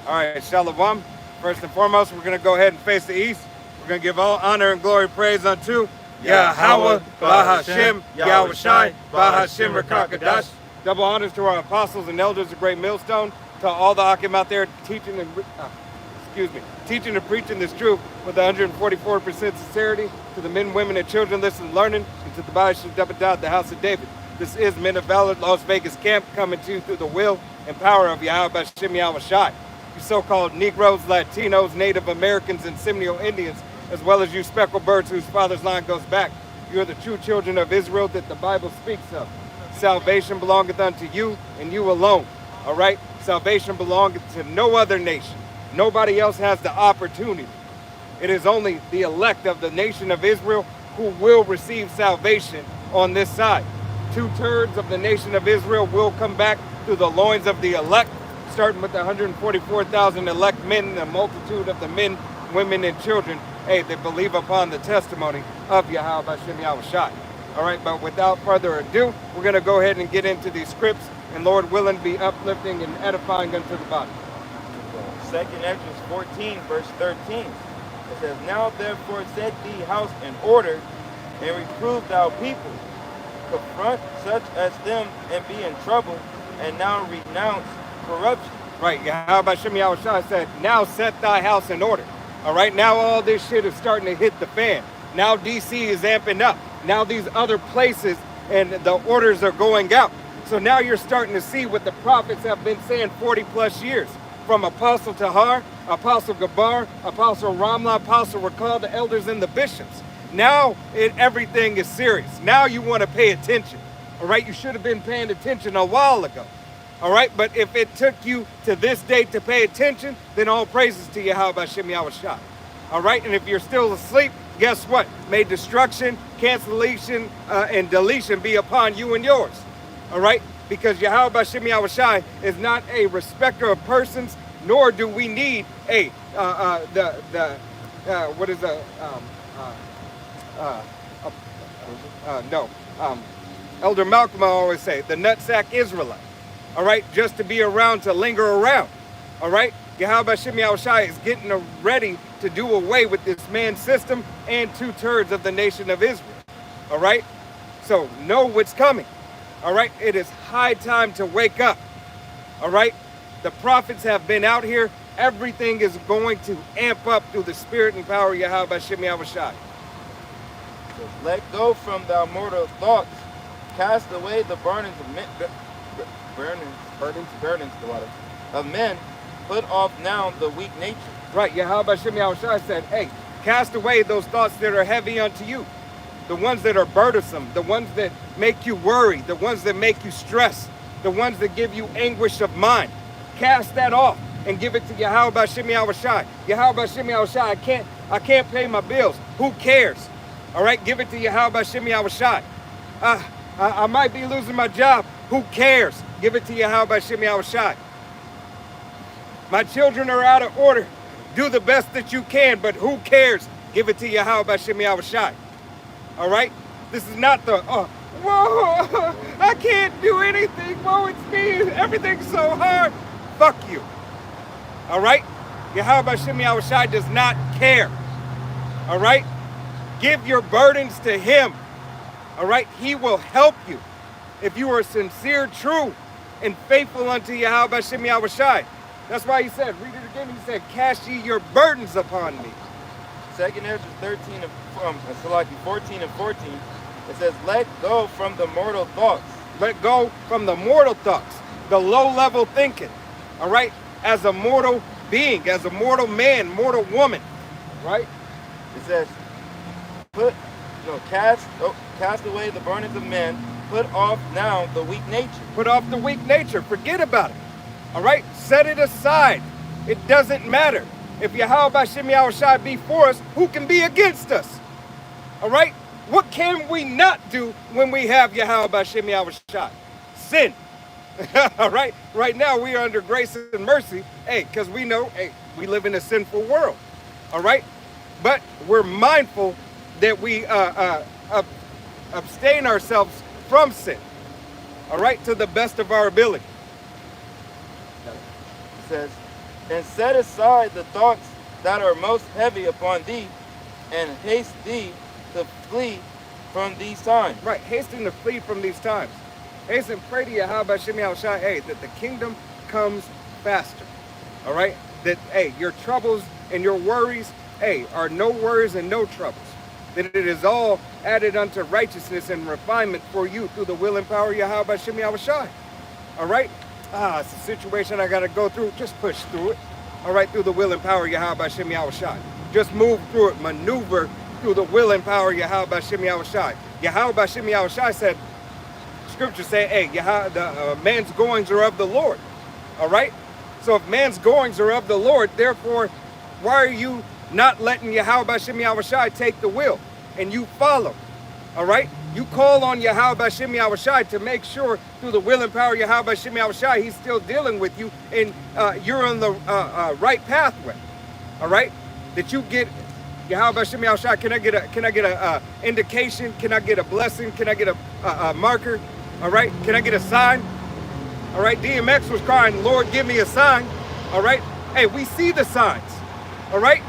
All right, Shalom. First and foremost, we're going to go ahead and face the east. We're going to give all honor and glory praise unto Yahweh, Bahashem, Yahweh Shai, Bahashem, Rakakadash. Double honors to our apostles and elders of Great Millstone, to all the Akim out there teaching and preaching this truth with 144% sincerity, to the men, women, and children listening, learning, and to the Baal the house of David. This is Men of Valor, Las Vegas camp, coming to you through the will and power of Yahweh Bashem Yahweh Shai. You so-called Negroes, Latinos, Native Americans, and Seminole Indians, as well as you speckled birds whose father's line goes back. You are the true children of Israel that the Bible speaks of. Salvation belongeth unto you and you alone. All right? Salvation belongeth to no other nation. Nobody else has the opportunity. It is only the elect of the nation of Israel who will receive salvation on this side. 2/3 of the nation of Israel will come back through the loins of the elect, starting with the 144,000 elect men, and the multitude of the men, women, and children, that believe upon the testimony of Yahweh Bashem Yahweh Shai. All right, but without further ado, we're going to go ahead and get into these scripts, and Lord willing, be uplifting and edifying unto the body. 2nd Ezra 14, verse 13. It says, Now therefore set thee house in order, and reprove thou people. Confront such as them and be in trouble, and now renounce corruption. Right, Yahweh Bashem Yahweh Shai said, now set thy house in order. All right, now all this shit is starting to hit the fan. Now DC is amping up. Now these other places and the orders are going out. So now you're starting to see what the prophets have been saying 40 plus years. From Apostle Tahar, Apostle Gabar, Apostle Ramla, Apostle Rakal, the elders and the bishops. Now everything is serious. Now you want to pay attention. All right, you should have been paying attention a while ago. All right, but if it took you to this date to pay attention, then all praises to Yahweh Bashem Yahweh Shai. All right, and if you're still asleep, guess what? May destruction, cancellation, and deletion be upon you and yours. All right, because Yahweh Bashem Yahweh Shai is not a respecter of persons, nor do we need Elder Malcolm always say, the nutsack Israelite. All right, just to be around, to linger around. All right, Yahweh Bashem Yahweh Shai is getting ready to do away with this man system and 2/3 of the nation of Israel. All right, so know what's coming. All right, it is high time to wake up. All right, the prophets have been out here. Everything is going to amp up through the spirit and power of Yahweh Bashem Yahweh Shai. Let go from thy mortal thoughts. Cast away the burdens of men. Of men, put off now the weak nature. Right, Yahweh Bashem Yahweh Shai said, hey, cast away those thoughts that are heavy unto you. The ones that are burdensome, the ones that make you worry, the ones that make you stress, the ones that give you anguish of mind. Cast that off and give it to Yahweh Bashem Yahweh Shai. Yahweh Bashem Yahweh Shai, I can't pay my bills. Who cares? All right, give it to Yahweh Bashem Yahweh Shai. I might be losing my job. Who cares? Give it to Yahweh Bashem Yahweh Shai. My children are out of order. Do the best that you can, but who cares? Give it to Yahweh Bashem Yahweh Shai. All right? This is not the, whoa, I can't do anything. Whoa, it's me. Everything's so hard. Fuck you. All right? Yahweh Bashem Yahweh Shai does not care. All right? Give your burdens to him. All right? He will help you. If you are sincere, true, and faithful unto Yahweh Bashem Yahweh Shai. That's why he said, read it again, he said, cast ye your burdens upon me. 2nd Ezra 14 and 14, it says, let go from the mortal thoughts. Let go from the mortal thoughts, the low-level thinking, all right? As a mortal being, as a mortal man, mortal woman, right? It says, cast away the burdens of men, put off now the weak nature. Put off the weak nature. Forget about it. All right? Set it aside. It doesn't matter. If Yahweh Bashem Yahweh Shai be for us, who can be against us? All right? What can we not do when we have Yahweh Bashem Yahweh Shai? Sin. All right? Right now we are under grace and mercy, because we know, we live in a sinful world. All right? But we're mindful that we abstain ourselves from sin, all right, to the best of our ability. It says, and set aside the thoughts that are most heavy upon thee, and haste thee to flee from these times. Right, hasten to flee from these times. Hasten, pray to Yahweh Shem Yahushai, hey, that the kingdom comes faster. All right? That, hey, your troubles and your worries, hey, are no worries and no troubles. That it is all added unto righteousness and refinement for you through the will and power of Yahweh Shem Yahushai. All right? It's a situation I got to go through. Just push through it. All right, through the will and power of Yahweh Shem Yahushai. Just move through it, maneuver through the will and power of Yahweh Shem Yahushai. Yahweh Shem Yahushai said, scripture say, hey, man's goings are of the Lord. All right? So if man's goings are of the Lord, therefore, why are you not letting Yahweh Shem Yahushai take the wheel and you follow? All right? You call on Yahweh Shem Yahushai to make sure through the will and power of Yahweh Shem Yahushai, he's still dealing with you and you're on the right pathway. All right? That you get Yahweh Shem Yahushai, can I get a indication? Can I get a blessing? Can I get a marker? All right? Can I get a sign? All right? DMX was crying, Lord, give me a sign. All right? Hey, we see the signs. All right?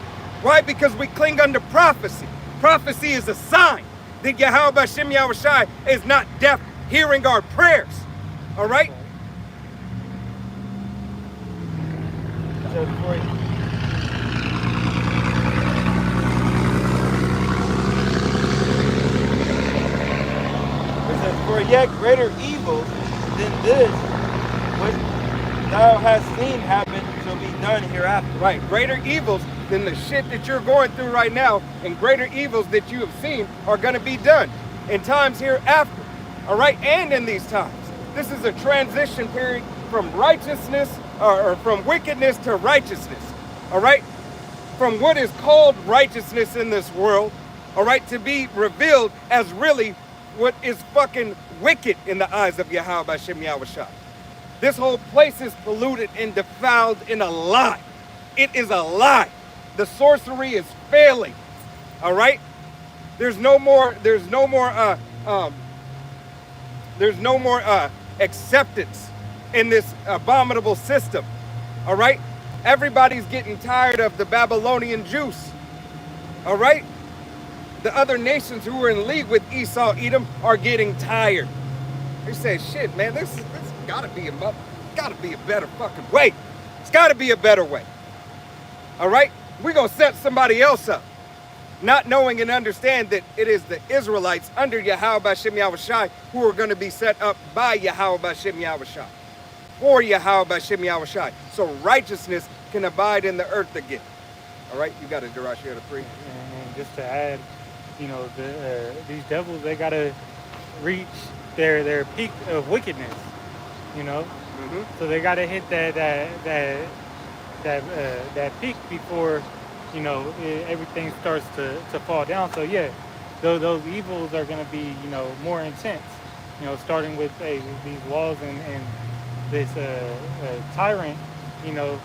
Why? Because we cling unto prophecy. Prophecy is a sign that Yahweh Shem Yahushai is not deaf hearing our prayers. All right? For yet greater evils than this, which thou hast seen happen, shall be done hereafter. Right, greater evils than the shit that you're going through right now, and greater evils that you have seen are going to be done in times hereafter. All right, and in these times. This is a transition period from righteousness, or from wickedness to righteousness. All right, from what is called righteousness in this world, all right, to be revealed as really what is fucking wicked in the eyes of Yahweh Shem Yahushai. This whole place is polluted and defiled in a lie. It is a lie. The sorcery is failing. All right? There's no more acceptance in this abominable system. All right? Everybody's getting tired of the Babylonian juice. All right? The other nations who were in league with Esau, Edom, are getting tired. They say, shit, man, this gotta be a better fucking way. It's gotta be a better way. All right? We're gonna set somebody else up. Not knowing and understand that it is the Israelites under Yahweh Shem Yahushai who are gonna be set up by Yahweh Shem Yahushai. For Yahweh Shem Yahushai. So righteousness can abide in the earth again. All right? You got it, Darash, you got to free. And just to add, you know, these devils, they gotta reach their peak of wickedness, you know. So they gotta hit that peak before, you know, everything starts to fall down. So yeah, those evils are gonna be, you know, more intense. You know, starting with these laws and this tyrant, you know,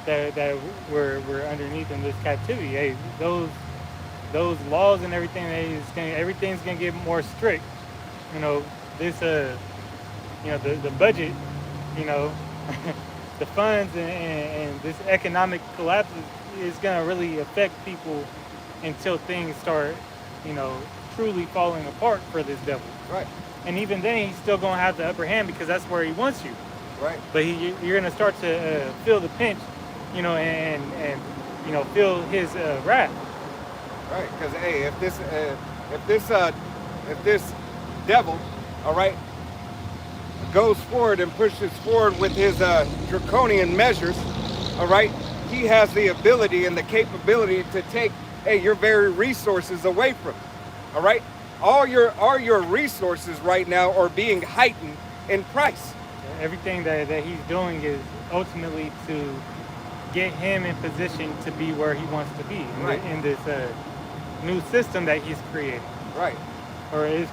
that we're underneath in this captivity. Hey, those laws and everything, everything's gonna get more strict. You know, this you know, the budget, you know, the funds and this economic collapse is gonna really affect people until things start, you know, truly falling apart for this devil. Right. And even then, he's still gonna have the upper hand because that's where he wants you. Right. But you're gonna start to feel the pinch, you know, and you know, feel his wrath. Right, because hey, if this devil, all right, goes forward and pushes forward with his draconian measures, all right, he has the ability and the capability to take your very resources away from you. All right, all your resources right now are being heightened in price. Everything that he's doing is ultimately to get him in position to be where he wants to be in this new system that he's creating. Right. Or is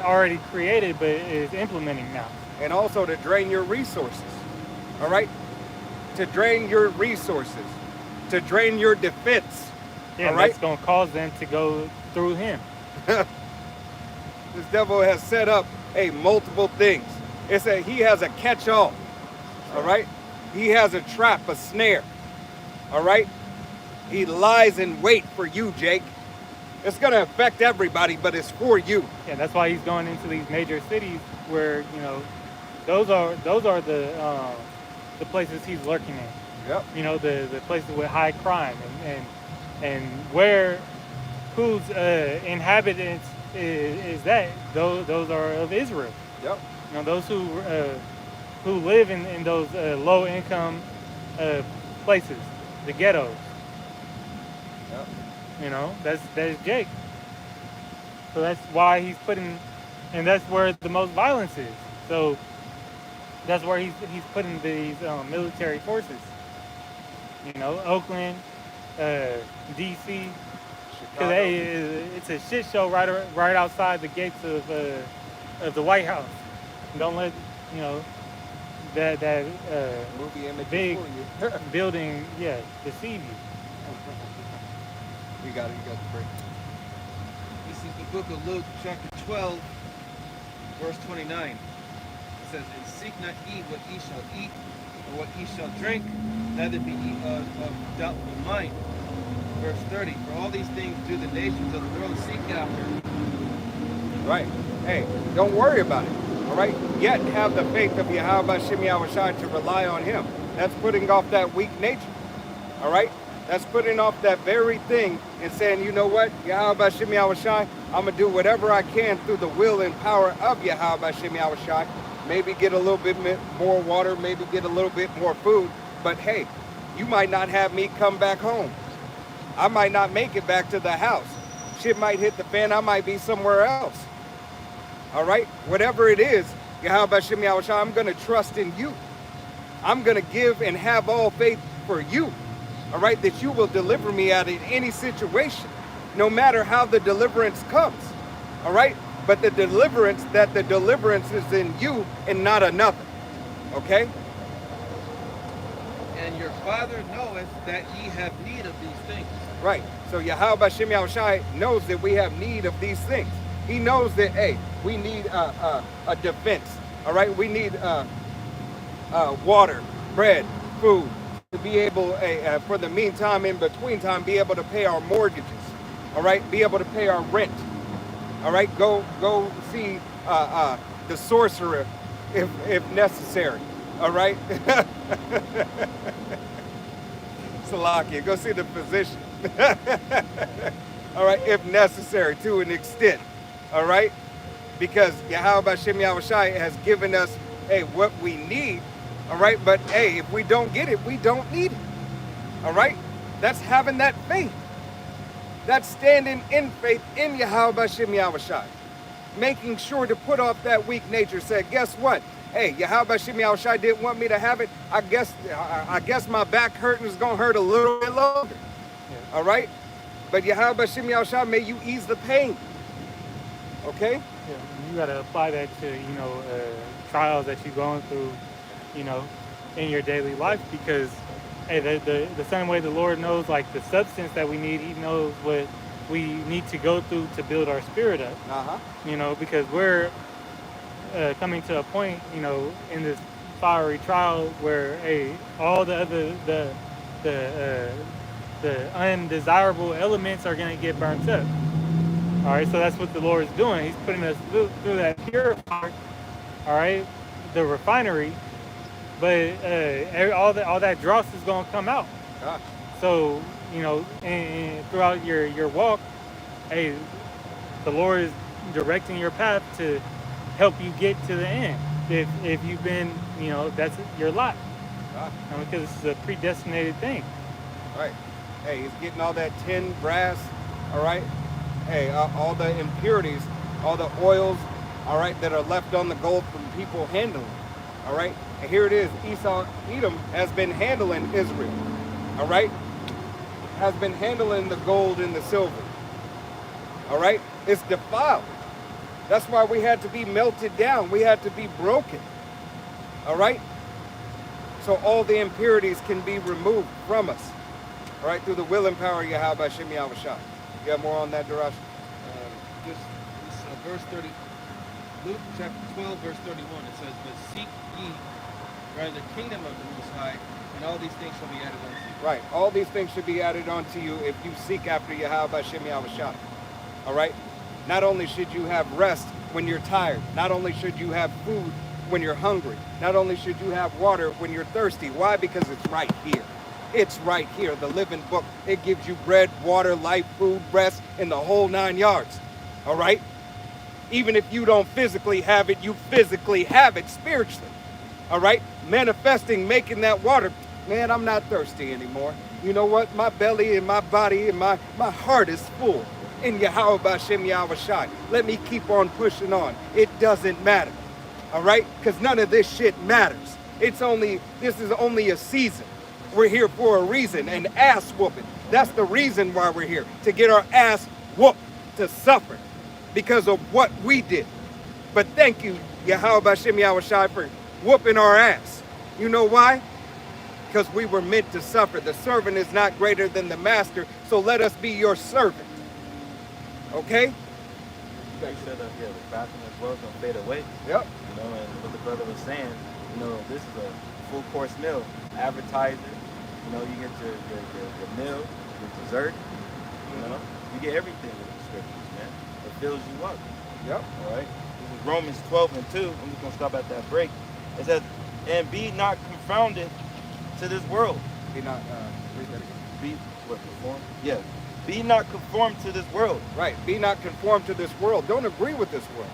already created, but is implementing now. And also to drain your resources. All right? To drain your resources. To drain your defense. Yeah, all right? That's going to cause them to go through him. This devil has set up multiple things. He has a catch-all. All right? He has a trap, a snare. All right? He lies in wait for you, Jake. It's going to affect everybody, but it's for you. Yeah, that's why he's going into these major cities where, you know, those are the places he's lurking in. Yep. You know, the places with high crime and where whose inhabitants is that? Those are of Israel. Yep. You know, those who live in those low income places, the ghettos. Yep. You know, that's Jake. So that's why he's putting, and that's where the most violence is. So that's where he's putting these military forces. You know, Oakland, D.C. Because hey, it's a shit show right outside the gates of the White House. Don't let you know that movie image big for you. building, yeah, deceive you. You got the break. This is the book of Luke, chapter 12, verse 29. It says, "And seek not ye what ye shall eat, or what ye shall drink, neither be ye of doubtful mind." Verse 30, "For all these things do the nations of the world seek after." Right. Hey, don't worry about it. All right? Yet have the faith of Yahweh Shem Yahushai to rely on him. That's putting off that weak nature. All right? That's putting off that very thing and saying, you know what, Yahweh Shem Yahushai, I'm going to do whatever I can through the will and power of Yahweh Shem Yahushai. Maybe get a little bit more water, maybe get a little bit more food. But hey, you might not have me come back home. I might not make it back to the house. Shit might hit the fan. I might be somewhere else. All right? Whatever it is, Yahweh Shem Yahushai, I'm going to trust in you. I'm going to give and have all faith for you. All right? That you will deliver me out of any situation, no matter how the deliverance comes. All right? But the deliverance is in you and not another. Okay? "And your Father knoweth that ye have need of these things." Right. So Yahweh Shem Yahushai knows that we have need of these things. He knows that, hey, we need a defense. All right? We need water, bread, food, to be able, for the meantime, in between time, be able to pay our mortgages. All right? Be able to pay our rent. All right? Go see the sorcerer if necessary. All right? Salakia, go see the physician. All right, if necessary, to an extent. All right, because Yahweh Shem Yahushai has given us, hey, what we need. All right, but hey, if we don't get it, we don't need it. All right, that's having that faith. That's standing in faith in Yahweh Shem Yahushai, making sure to put off that weak nature. Say, guess what? Hey, Yahweh Shem Yahushai didn't want me to have it. I guess my back hurting is gonna hurt a little bit longer. Yeah. All right, but Yahweh Shem Yahushai, may you ease the pain. Okay. Yeah, you got to apply that to, you know, trials that you're going through, you know, in your daily life, because hey, the same way the Lord knows like the substance that we need, he knows what we need to go through to build our spirit up. You know, because we're coming to a point, you know, in this fiery trial where hey, all the other the undesirable elements are going to get burnt up. All right, so that's what the Lord is doing. He's putting us through that purifier, all right, the refinery, but all that dross is going to come out. Gosh. So, you know, and throughout your walk, hey, the Lord is directing your path to help you get to the end. If you've been, you know, that's your lot. You know, because it's a predestinated thing. Right. Hey, he's getting all that tin, brass, all right? Hey, all the impurities, all the oils, all right, that are left on the gold from people handling, all right? And here it is, Edom has been handling Israel, all right? Has been handling the gold and the silver, all right? It's defiled. That's why we had to be melted down. We had to be broken, all right? So all the impurities can be removed from us, all right, through the will and power of Yahweh Shem Yahushai. You got more on that, Darash? This verse 30, Luke chapter 12, verse 31, it says, "But seek ye rather the kingdom of the Most High, And all these things shall be added unto you. Right. All these things should be added onto you if you seek after Yahweh Bashem Yahushua. All right? Not only should you have rest when you're tired, not only should you have food when you're hungry, not only should you have water when you're thirsty. Why? Because it's right here. It's right here. The living book. It gives you bread, water, life, food, rest, in the whole 9 yards. All right? Even if you don't physically have it, you physically have it spiritually. All right? Manifesting, making that water. Man, I'm not thirsty anymore. You know what? My belly and my body and my heart is full in Yahweh Bashem Yahushai. Let me keep on pushing on. It doesn't matter. All right? Because none of this shit matters. This is only a season. We're here for a reason, an ass whooping. That's the reason why we're here, to get our ass whooped, to suffer because of what we did. But thank you, Yahweh Bashem Yahushai, for whooping our ass. You know why? Because we were meant to suffer. The servant is not greater than the master, so let us be your servant. Okay? You said the fasting as well is going to fade away. Yep. You know, and what the brother was saying, you know, this is a full course meal. Appetizer, you know, you get your meal, your dessert, you know, you get everything with the scriptures, man. It fills you up. Yep. All right. This is Romans 12:2. I'm just gonna stop at that break. It says, "And be not confounded to this world." Be not. Read that again. Be what conform? Yeah. Be not conformed to this world. Right. Be not conformed to this world. Don't agree with this world.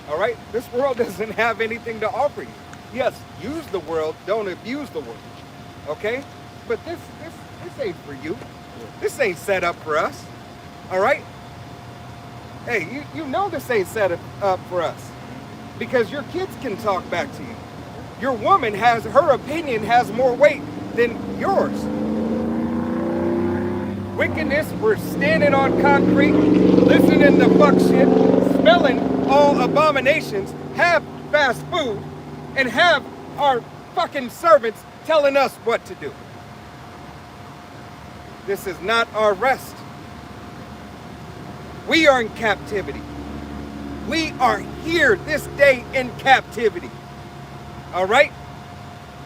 All right. This world doesn't have anything to offer you. Yes, use the world. Don't abuse the world. Okay? But this ain't for you. This ain't set up for us. All right? Hey, you know this ain't set up for us. Because your kids can talk back to you. Your woman her opinion has more weight than yours. Wickedness, we're standing on concrete, listening to fuck shit, smelling all abominations, have fast food, and have our fucking servants telling us what to do. This is not our rest. We are in captivity. We are here this day in captivity. All right?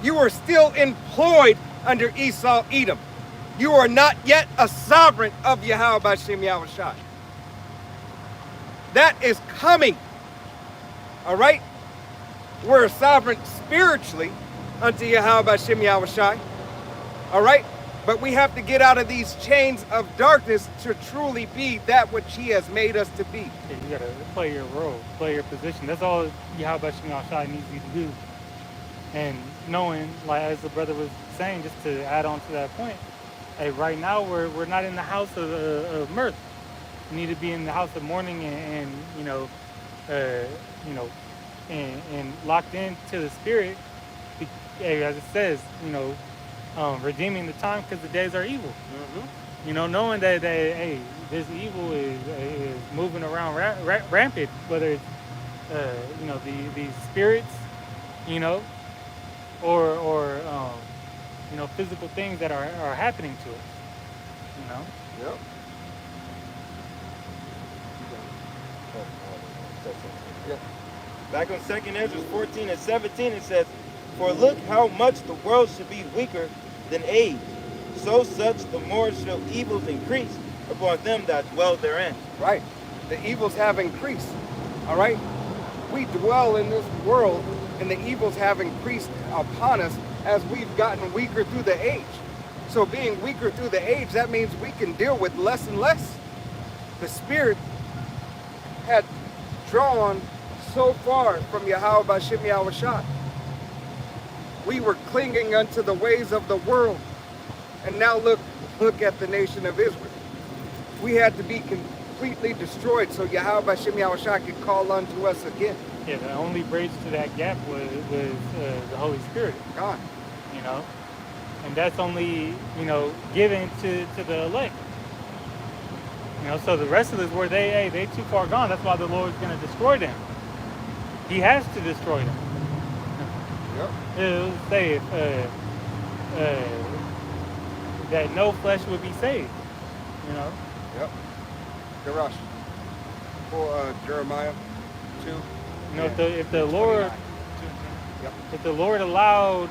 You are still employed under Esau Edom. You are not yet a sovereign of Yahweh Bashem Yahushai. That is coming. All right? We're a sovereign spiritually unto Yahweh Bashem Yahushai. All right? But we have to get out of these chains of darkness to truly be that which he has made us to be. Yeah, you gotta play your role, play your position. That's all Yahweh Bashem Yahushai needs you to do. And knowing, like as the brother was saying, just to add on to that point, hey, right now we're not in the house of mirth. We need to be in the house of mourning and and locked into the spirit, as it says, redeeming the time because the days are evil. Mm-hmm. You know, knowing that hey, this evil is moving around rampant, whether it's these spirits, or physical things that are happening to us. Yep. Yep. Back on 2nd Ezra 14:17, it says, "For look how much the world should be weaker than age, so such the more shall evils increase upon them that dwell therein." Right. The evils have increased. All right? We dwell in this world, and the evils have increased upon us as we've gotten weaker through the age. So being weaker through the age, that means we can deal with less and less. The spirit had drawn so far from Yahweh Bashem Yahushai. We were clinging unto the ways of the world. And now look at the nation of Israel. We had to be completely destroyed so Yahweh Bashem Yahushai could call unto us again. Yeah, the only bridge to that gap was the Holy Spirit. God. And that's only, given to the elect. So the rest of this world, they too far gone. That's why the Lord's going to destroy them. He has to destroy them. Yep. It'll say that no flesh would be saved. Yep. Garash. For Jeremiah 2. If the Lord, Yep. if the Lord allowed,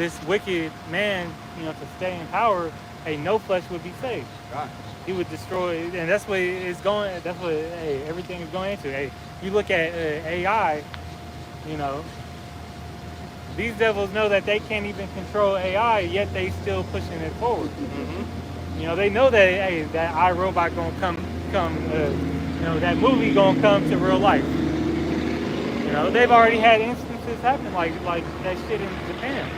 this wicked man, to stay in power, no flesh would be saved. Right. He would destroy, and that's what it's going. That's what everything is going into. You look at AI. These devils know that they can't even control AI, yet they still pushing it forward. Mm-hmm. They know that that iRobot gonna come. That movie gonna come to real life. They've already had instances happen like that shit in Japan.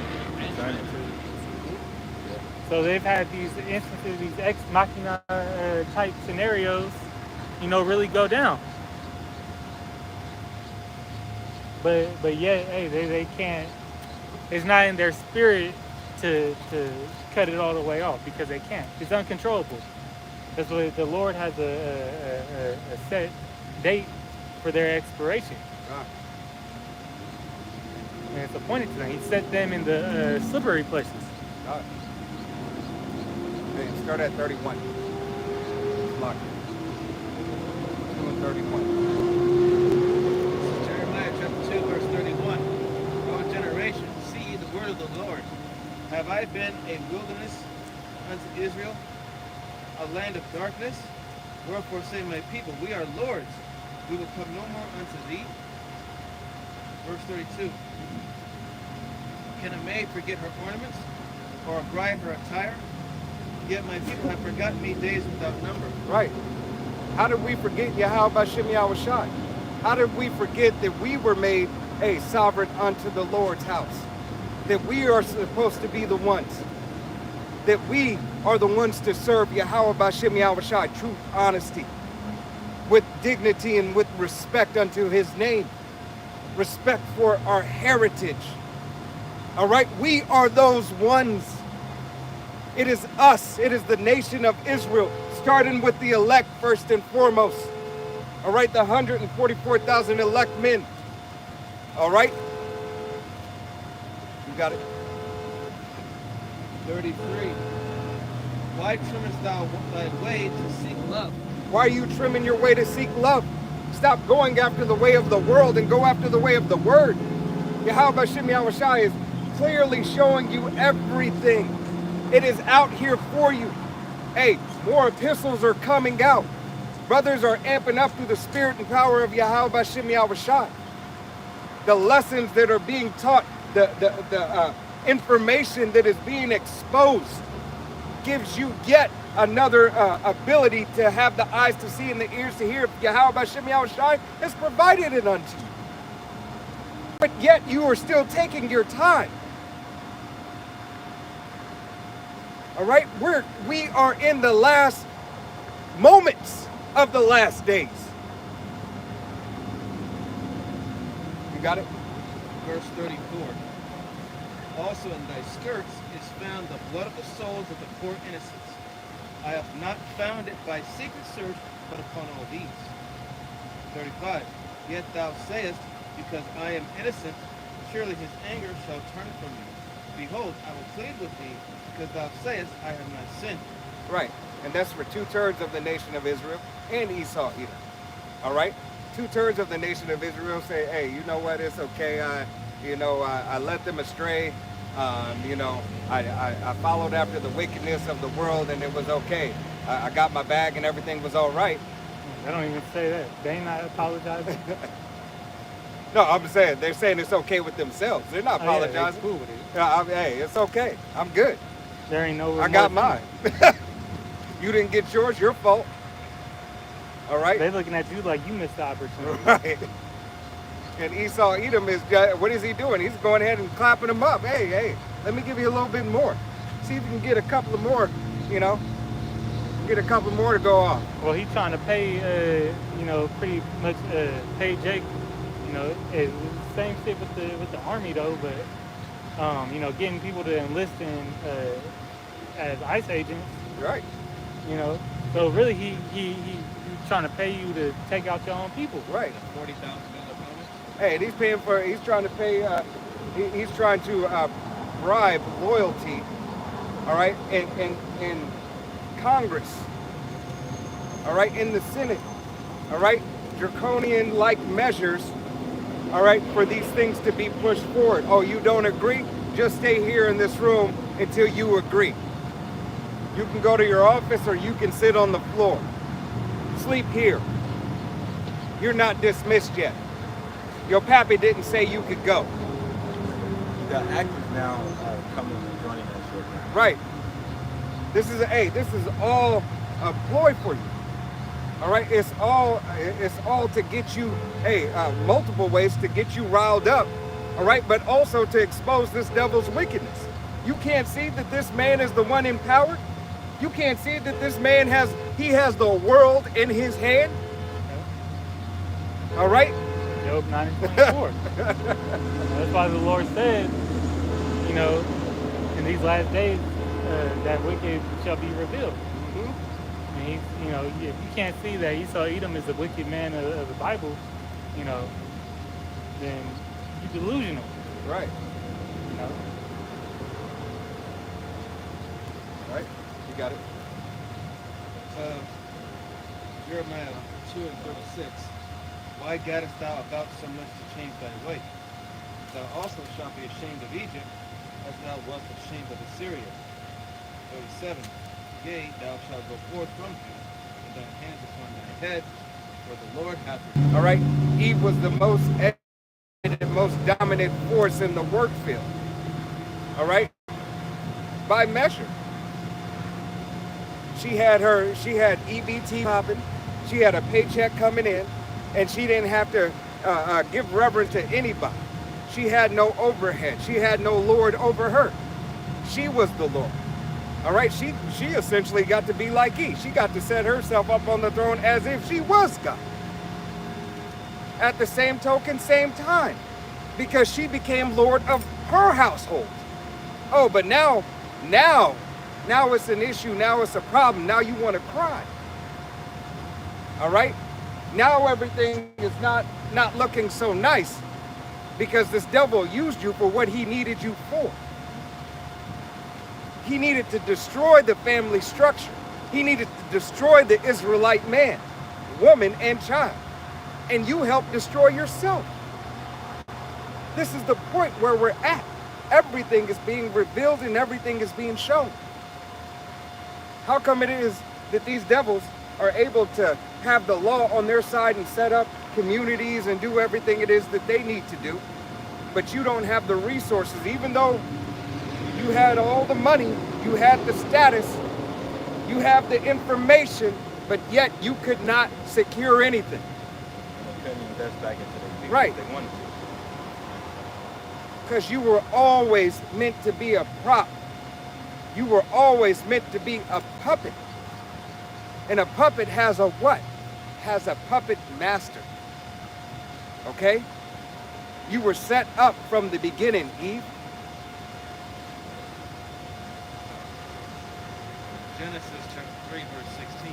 So they've had these instances, these ex machina type scenarios, really go down. But yet, they can't. It's not in their spirit to cut it all the way off because they can't. It's uncontrollable. That's what the Lord has a set date for their expiration. And it's appointed to them. He set them in the slippery places. Hey, start at 31. Lock. 2 and 31. Jeremiah chapter 2, verse 31. O generation, see ye the word of the Lord. Have I been a wilderness unto Israel, a land of darkness? Wherefore say my people, we are lords. We will come no more unto thee. Verse 32. Can a maid forget her ornaments, or a bride her attire? Yet my people have forgotten me days without number. Right. How did we forget Yahweh Bashem Yahushai? How did we forget that we were made sovereign unto the Lord's house? That we are supposed to be the ones. That we are the ones to serve Yahweh Bashem Yahushai, truth, honesty, with dignity and with respect unto his name. Respect for our heritage. All right, we are those ones. It is us. It is the nation of Israel, starting with the elect first and foremost. All right, the 144,000 elect men. All right? You got it? 33. Why trimmest thou thy way to seek love? Why are you trimming your way to seek love? Stop going after the way of the world and go after the way of the word. Yahweh Bashem Yahushai is clearly showing you everything. It is out here for you. Hey, more epistles are coming out. Brothers are amping up through the spirit and power of Yahweh Bashem Yahushai. The lessons that are being taught, the information that is being exposed gives you yet another ability to have the eyes to see and the ears to hear. Yahweh Bashem Yahushai has provided it unto you. But yet you are still taking your time. All right, we are in the last moments of the last days. You got it? Verse 34. Also in thy skirts is found the blood of the souls of the poor innocents. I have not found it by secret search, but upon all these. 35. Yet thou sayest, because I am innocent, surely his anger shall turn from me. Behold, I will plead with thee, because thou sayest, I have not sinned. Right, and that's for 2/3 of the nation of Israel and Esau Edom. All right, 2/3 of the nation of Israel say, hey, you know what, it's okay. I led them astray. I followed after the wickedness of the world, and it was okay. I got my bag, and everything was all right. I don't even say that. They ain't not apologizing. No, I'm saying they're saying it's okay with themselves. They're not apologizing. Yeah, they cool with it. Hey, it's okay. I'm good. There ain't no. I got mine. You didn't get yours. Your fault. All right. They looking at you like you missed the opportunity. Right. And Esau Edom is, what is he doing? He's going ahead and clapping them up. Hey, let me give you a little bit more. See if you can get a couple of more, get a couple more to go off. Well, he's trying to pay, pretty much pay Jake. It's the same shit with the army though, but getting people to enlist in as ICE agents. Right. So really he's trying to pay you to take out your own people. Right. $40,000 bonus. Hey, and he's trying to pay, he's trying to bribe loyalty, all right, in Congress, all right, in the Senate, all right, draconian-like measures, all right, for these things to be pushed forward. Oh, you don't agree? just stay here in this room until you agree. You can go to your office or you can sit on the floor. Sleep here. You're not dismissed yet. Your pappy didn't say you could go. The actors now are coming and joining us right now. Right. This is all a ploy for you. All right, it's all to get you, multiple ways to get you riled up. All right, but also to expose this devil's wickedness. You can't see that this man is the one in power. You can't see that this man has the world in his hand. All right. Job 9:24. That's why the Lord said, you know, in these last days, that wicked shall be revealed. Mm-hmm. And he's, you know, if you can't see that Esau Edom is the wicked man of the Bible, you know, then you're delusional. Right. You know. Right. You got it. Jeremiah 2:36. Why gettest thou about so much to change thy way? Thou also shalt be ashamed of Egypt, as thou wast ashamed of Assyria. 37. Yea, thou shalt go forth from here, and thine hands upon thy head, for the Lord hath. All right. Eve was the most dominant force in the work field. All right. By measure. She had EBT popping. She had a paycheck coming in, and she didn't have to give reverence to anybody. She had no overhead. She had no lord over her. She was the Lord. All right, she essentially got to be like Eve. She got to set herself up on the throne as if she was God. At the same token, same time, because she became Lord of her household. Oh, but now it's an issue. Now it's a problem. Now you want to cry. All right? Now everything is not looking so nice because this devil used you for what he needed you for. He needed to destroy the family structure. He needed to destroy the Israelite man, woman, and child. And you helped destroy yourself. This is the point where we're at. Everything is being revealed and everything is being shown. How come it is that these devils are able to have the law on their side and set up communities and do everything it is that they need to do, but you don't have the resources, even though you had all the money, you had the status, you have the information, but yet you could not secure anything. They couldn't invest back into their people Right. if they wanted to. Because you were always meant to be a prop. You were always meant to be a puppet. And a puppet has a what? Has a puppet master. Okay? You were set up from the beginning, Eve. Genesis chapter 3, verse 16.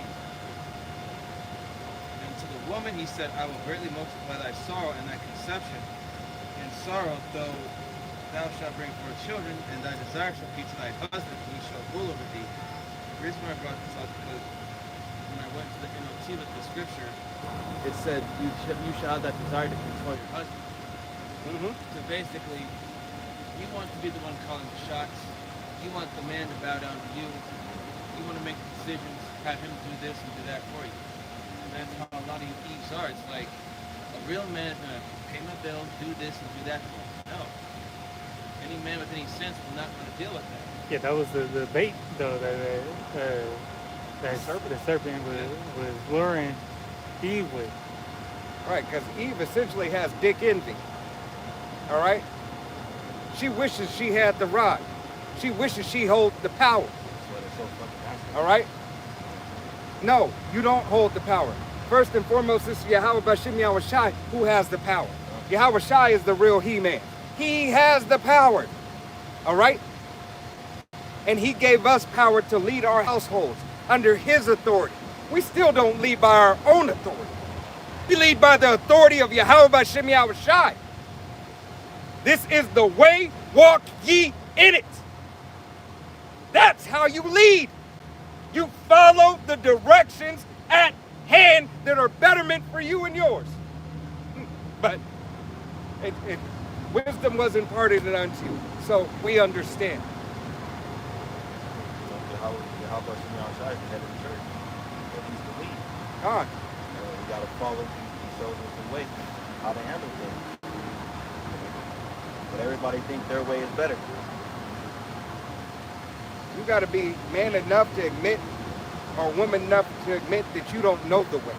And to the woman he said, I will greatly multiply thy sorrow and thy conception. In sorrow, though thou shalt bring forth children, and thy desire shall be to thy husband, and he shall rule over thee. The reason why I brought this up is because when I went to the NLT with the scripture, it said, you shall have that desire to control your husband. Mm-hmm. So basically, you want to be the one calling the shots. You want the man to bow down to you. You want to make decisions, have him do this and do that for you. And that's how a lot of you thieves are. It's like, a real man is going to pay my bill, do this and do that for me. No. Any man with any sense will not want to deal with that. Yeah, that was the bait, though, that serpent was luring Eve with. Right, because Eve essentially has dick envy. All right? She wishes she had the rod. She wishes she held the power. That's why they're so fucking nasty. All right? No, you don't hold the power. First and foremost, this is Yahweh Bashem Yahweh Shai who has the power. Yahweh Shai is the real He-Man. He has the power. All right? And he gave us power to lead our households under his authority. We still don't lead by our own authority. We lead by the authority of Yahweh Bashem Yahweh Shai. This is the way, walk ye in it. That's how you lead. You follow the directions at hand that are betterment for you and yours. But Wisdom was imparted unto you, so we understand. How about Shimon Shai, the head of the church? That he's the lead. God. We got to follow. He shows us the way, how to handle things. But everybody thinks their way is better. You got to be man enough to admit, or woman enough to admit that you don't know the way,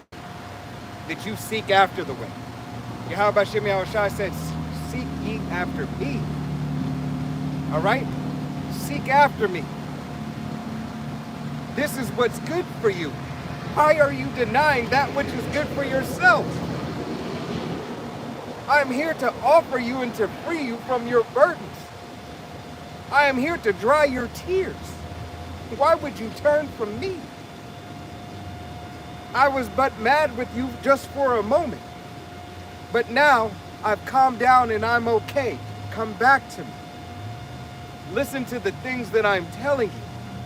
that you seek after the way. Yahweh Shem Yahushai said, seek ye after me. All right? Seek after me. This is what's good for you. Why are you denying that which is good for yourself? I am here to offer you and to free you from your burdens. I am here to dry your tears. Why would you turn from me? I was but mad with you just for a moment. But now I've calmed down and I'm okay. Come back to me. Listen to the things that I'm telling you.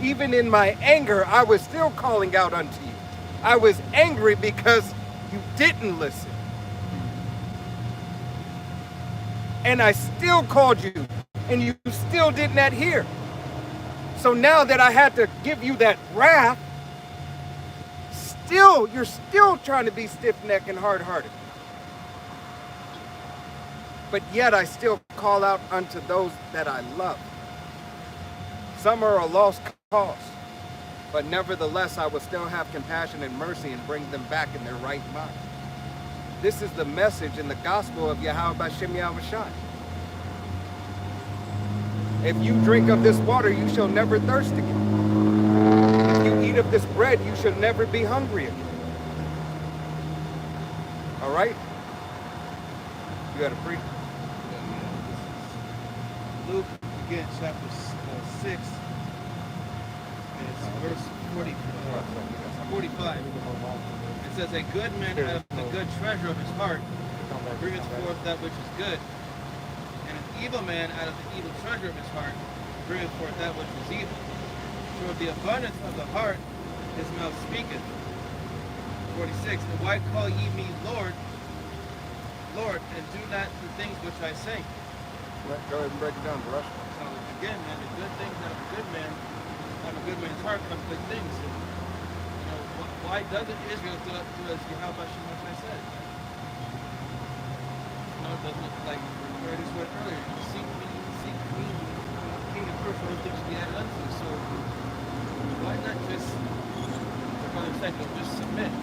Even in my anger, I was still calling out unto you. I was angry because you didn't listen. And I still called you, and you still didn't adhere. So now that I had to give you that wrath, you're still trying to be stiff-necked and hard-hearted. But yet I still call out unto those that I love. Some are a lost cause, but nevertheless I will still have compassion and mercy and bring them back in their right mind. This is the message in the gospel of Yahweh Shem Yahushai. If you drink of this water, you shall never thirst again. If you eat of this bread, you shall never be hungry again. All right? You got to preach. Luke, again, chapter 6, it's verse 45. It says, a good man out of the good treasure of his heart bringeth forth that which is good, and an evil man out of the evil treasure of his heart bringeth forth that which is evil. For of the abundance of the heart his mouth speaketh. 46. And why call ye me Lord, Lord, and do not the things which I say? Go ahead and break it down to Russian. So again, man, the good things out of a good man, out of a good man's heart come good things. And, you know, why doesn't Israel do as Yahweh Shemashai said? You know, it doesn't look like we already said earlier. You seek me, kingdom first, all things should be added unto you. So why not just, for brother said, just submit.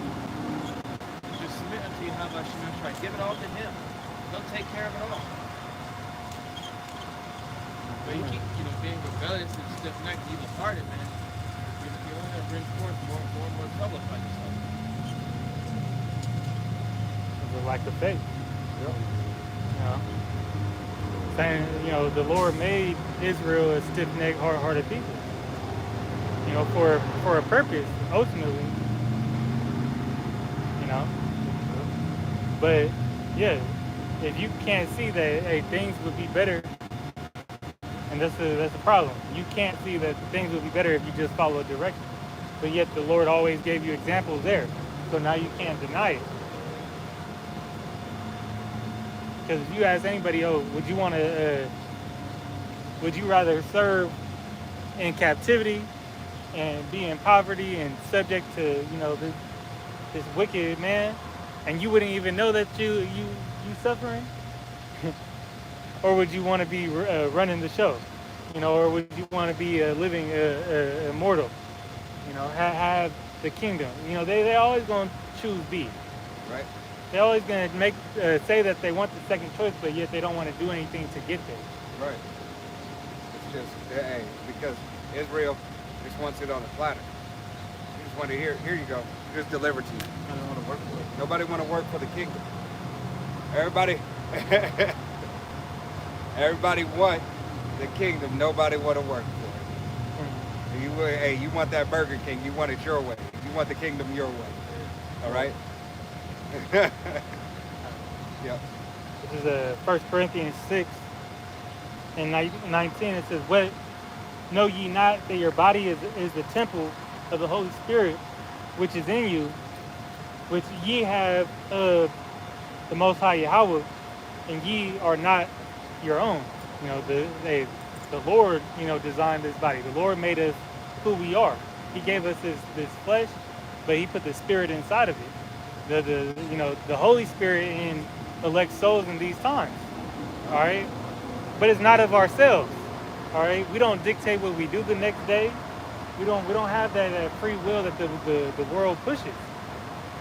Just submit unto Yahweh Shemashai. Give it all to him. He'll take care of it all. But you keep, being rebellious and stiff-necked, evil-hearted, man, you're only going to bring forth more and more trouble by yourself. It's a lack of faith. Saying, the Lord made Israel a stiff-necked, hard-hearted people. For a purpose, ultimately. But yeah, if you can't see that, hey, things would be better. And that's the problem. You can't see that things will be better if you just follow a direction. But yet the Lord always gave you examples there. So now you can't deny it. Because if you ask anybody, would you rather serve in captivity and be in poverty and subject to, this wicked man, and you wouldn't even know that you suffering? Or would you want to be running the show? Or would you want to be living immortal? Have the kingdom. They always going to choose B. Right. They're always going to say that they want the second choice, but yet they don't want to do anything to get there. Right. It's just, because Israel just wants it on a platter. You just want to here you go. Just delivered to you. I don't want to work for it. Nobody want to work for the kingdom. Everybody want the kingdom. Nobody want to work for it. You want that Burger King. You want it your way. You want the kingdom your way. All right? Yep. This is 1 Corinthians 6 and 19. It says, "What know ye not that your body is the temple of the Holy Spirit, which is in you, which ye have of the Most High Yahweh, and ye are not your own. You know, the Lord, you know, designed this body. The Lord made us who we are. He gave us this flesh, but he put the spirit inside of it. The Holy Spirit in elects souls in these times. All right, but it's not of ourselves. All right, we don't dictate what we do the next day. We don't have that free will that the world pushes.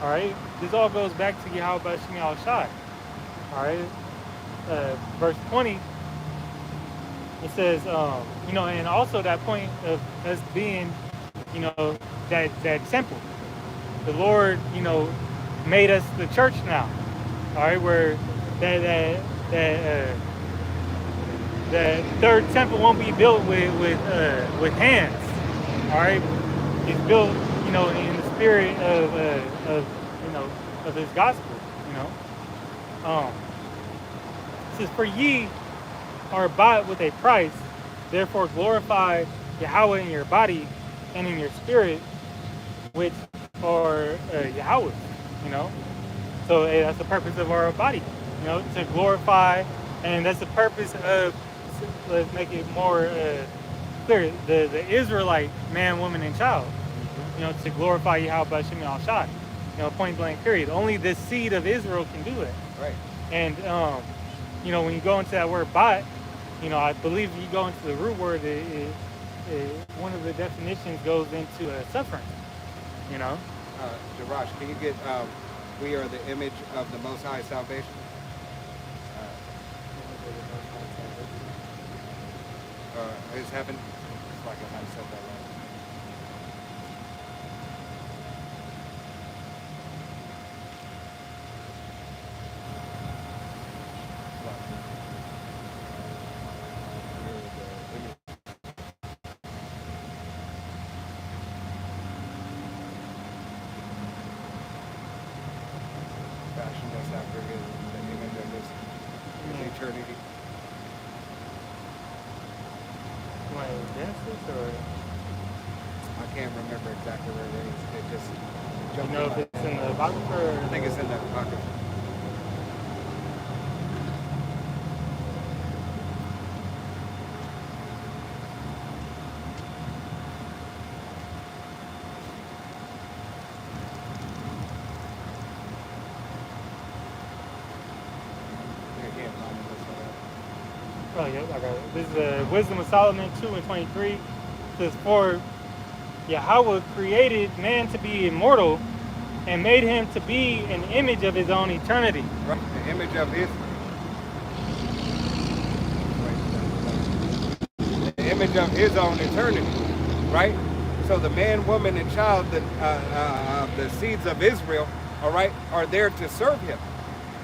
All right, this all goes back to Yahweh Shem Yahweh Shai. All right, verse 20. It says, you know, and also that point of us being, you know, that temple. The Lord, you know, made us the church now. All right, where the third temple won't be built with hands. All right, it's built, you know, in the spirit of you know, of His gospel. You know, it says, "For ye are bought with a price, therefore glorify Yahweh in your body and in your spirit, which are Yahweh's." You know, so that's the purpose of our body. You know, to glorify, and that's the purpose of. Let's make it more clear. The Israelite man, woman, and child. You know, to glorify Yahweh Shem Yahweh Shai. You know, point blank. Period. Only the seed of Israel can do it. Right. And you know, when you go into that word "bot," you know, I believe you go into the root word. One of the definitions goes into suffering. You know. Jarash, can you get? We are the image of the Most High salvation. Is heaven? It's like I might have said that wrong. Fashioned us after the image of his eternity. Genesis, or I can't remember exactly where it is. It just you jumped know in if my- it's in the Bible, or I think it's in the pocket. I can't find it. Oh, yeah, I got it. This is Wisdom of Solomon 2:23. It says, "For Yahweh created man to be immortal and made him to be an image of his own eternity." Right, the image of his. The image of his own eternity, right? So the man, woman, and child, the seeds of Israel, all right, are there to serve him.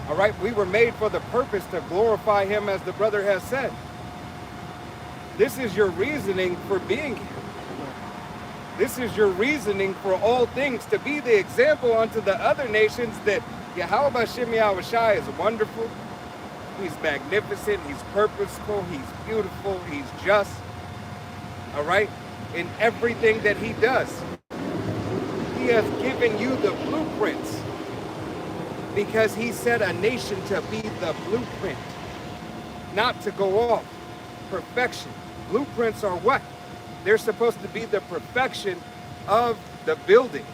All right, we were made for the purpose to glorify him, as the brother has said. This is your reasoning for being here. This is your reasoning for all things, to be the example unto the other nations that Yahweh Shem Yahweh Shai is wonderful. He's magnificent. He's purposeful. He's beautiful. He's just. All right, in everything that he does. He has given you the blueprints, because he set a nation to be the blueprint, not to go off. Perfection. Blueprints are what? They're supposed to be the perfection of the building.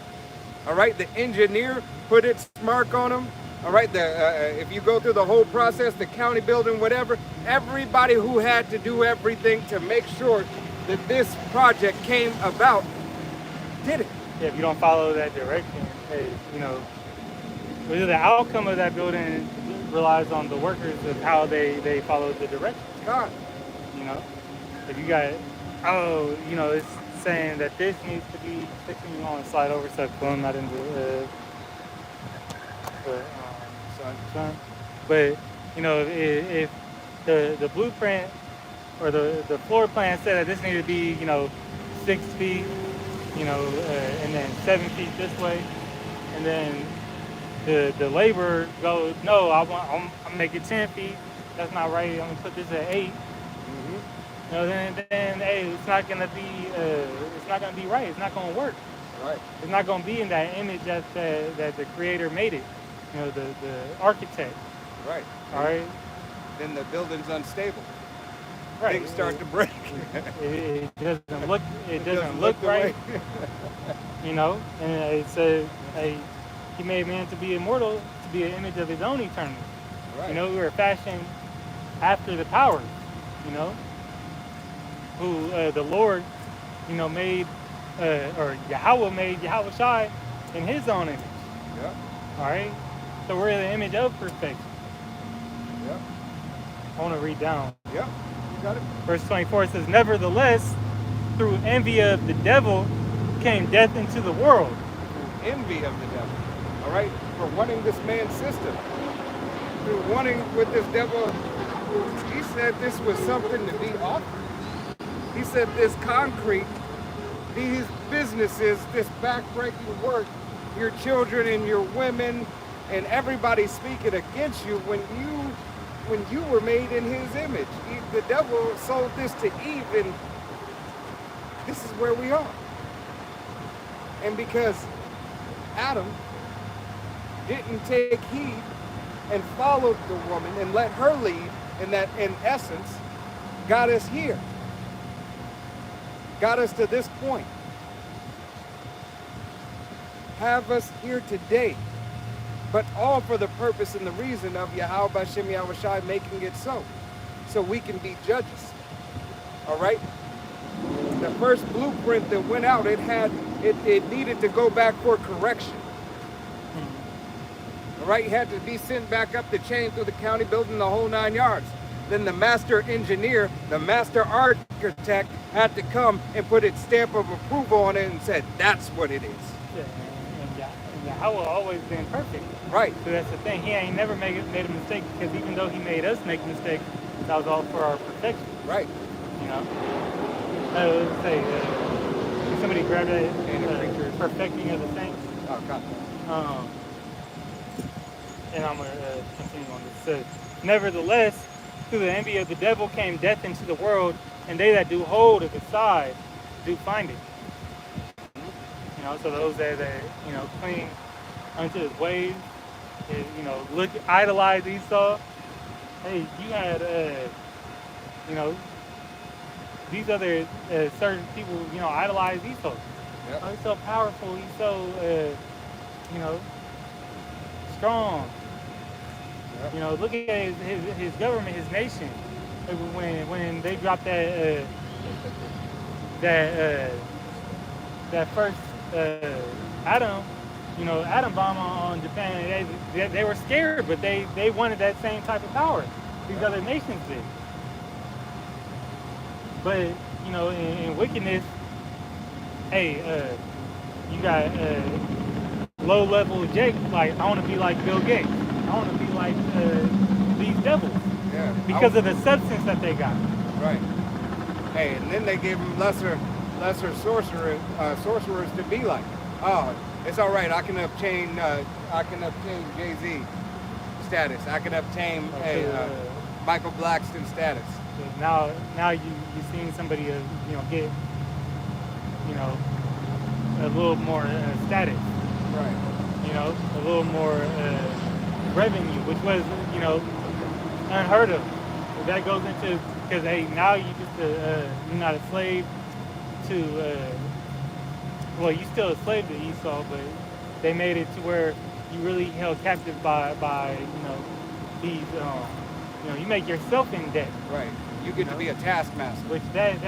All right, the engineer put its mark on them. All right, if you go through the whole process, the county building, whatever, everybody who had to do everything to make sure that this project came about did it. Yeah, if you don't follow that direction, hey, you know, whether the outcome of that building relies on the workers of how they follow the direction. God. You know, if you got, oh, you know, it's saying that this needs to be 16, you want to slide over so I'm not in the sun. But you know, if the blueprint or the floor plan said that this needed to be, you know, 6 feet, you know, and then 7 feet this way, and then the laborer goes, no, I'm make it 10 feet. That's not right. I'm gonna put this at 8. You know, then hey, it's not gonna be right. It's not gonna work. Right. It's not gonna be in that image that the creator made it. You know, the architect. Right. All right. then the building's unstable. Right. Things start to break. It doesn't look. It Doesn't doesn't look the right. way- You know, and it says, He made man to be immortal, to be an image of His own eternity. Right. You know, we were fashioned after the powers. You know, who the Lord, you know, made, or Yahweh made Yahweh Shai in His own image. Yep. All right. So we're the image of perfection. Yep. I want to read down. Yep. You got it. Verse 24 says, "Nevertheless, through envy of the devil came death into the world." Envy of the devil. All right. For wanting this man's system. Through wanting with this devil, he said this was something to be offered. He said this concrete, these businesses, this backbreaking work, your children and your women and everybody speaking against you when you were made in His image. The devil sold this to Eve, and this is where we are. And because Adam didn't take heed and followed the woman and let her lead, and that in essence got us here. Got us to this point. Have us here today. But all for the purpose and the reason of Yahweh Bashem Yahweh Shai making it so. So we can be judges. All right? The first blueprint that went out, it needed to go back for correction. All right? It had to be sent back up the chain through the county building, the whole 9 yards. Then the master engineer, the master architect had to come and put its stamp of approval on it and said, that's what it is. Yeah, and Yahweh always been perfect. Right. So that's the thing. He ain't never made a mistake, because even though He made us make mistakes, that was all for our protection. Right. You know. Let's say, can somebody grab that perfecting of the saints? Oh, God. And I'm going to continue on this. So, "Nevertheless, through the envy of the devil came death into the world, and they that do hold of His side do find it." You know, so those that you know, cling unto His ways, you know, idolize Esau. Hey, you had, you know, these other certain people, you know, idolize Esau. Yep. Oh, he's so powerful. He's so, you know, strong. Yep. You know, look at his government, his nation. When they dropped that first atom, you know, atom bomb on Japan, they were scared, but they wanted that same type of power. These other nations did. But you know, in wickedness, hey, you got low-level Jake. Like, I want to be like Bill Gates. I want to be like these devils. Yeah. Because of the substance that they got. Right. Hey, and then they gave them lesser sorcerers to be like. Oh, it's all right. I can obtain Jay-Z status. I can obtain Michael Blackston status. Now you're seeing somebody you know, get, you know, a little more status. Right. You know, a little more revenue, which was, you know, unheard of. That goes into, because hey, now you just you're not a slave to well, you still a slave to Esau, but they made it to where you really held captive by you know, these you know, you make yourself in debt. Right. You get to be a taskmaster. Which that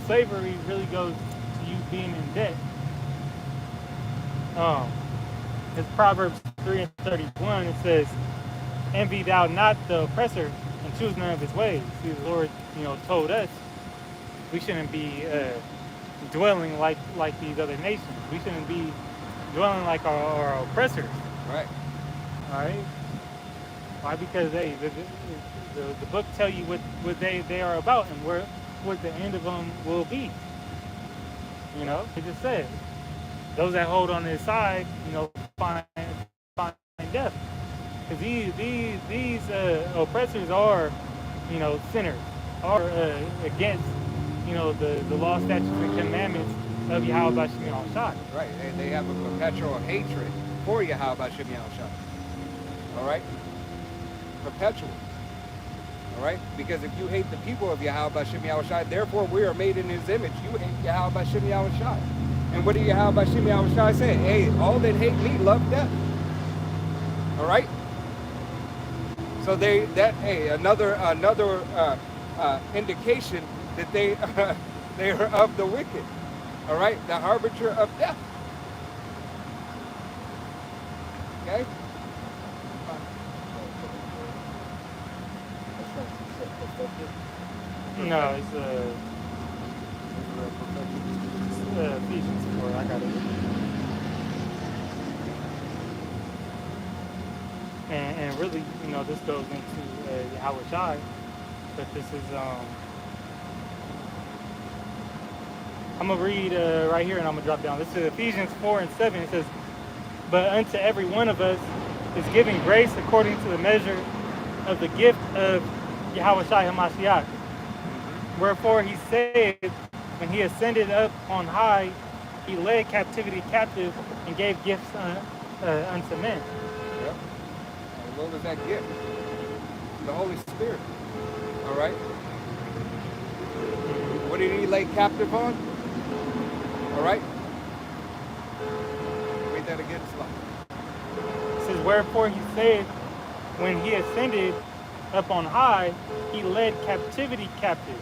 slavery really goes to you being in debt. It's Proverbs 3:31. It says, "Envy thou not the oppressor, and choose none of his ways." See, the Lord, you know, told us we shouldn't be dwelling like these other nations. We shouldn't be dwelling like our oppressors. Right. All right. Why? Because hey, the book tell you what they are about and what the end of them will be. You know, it just said those that hold on His side, you know, find death. Because these oppressors are, you know, sinners, are against, you know, the law, statutes, and commandments of Yahweh Bashem Yahweh Shai. Right. They have a perpetual hatred for Yahweh Bashem Yahweh Shai. All right. Perpetual. All right? Because if you hate the people of Yahweh Bashem Yahushai, therefore we are made in his image. You hate Yahweh Bashem Yahushai. And what did Yahweh Bashem Yahushai say? Hey, all that hate me love death. All right? So another indication that they are of the wicked. All right? The harbinger of death. Okay? No, it's Ephesians 4. I got it. And really, this goes into Yahweh Shai, but this is I'm gonna read right here, and I'm gonna drop down. This is Ephesians 4:7. It says, "But unto every one of us is given grace according to the measure of the gift of Yahweh Shai HaMashiach. Wherefore he said, when he ascended up on high, he led captivity captive and gave gifts unto men." Yep. And what was that gift? The Holy Spirit. All right? What did he lay captive on? All right? Read that again, slow. It says, "Wherefore he said, when he ascended up on high, he led captivity captive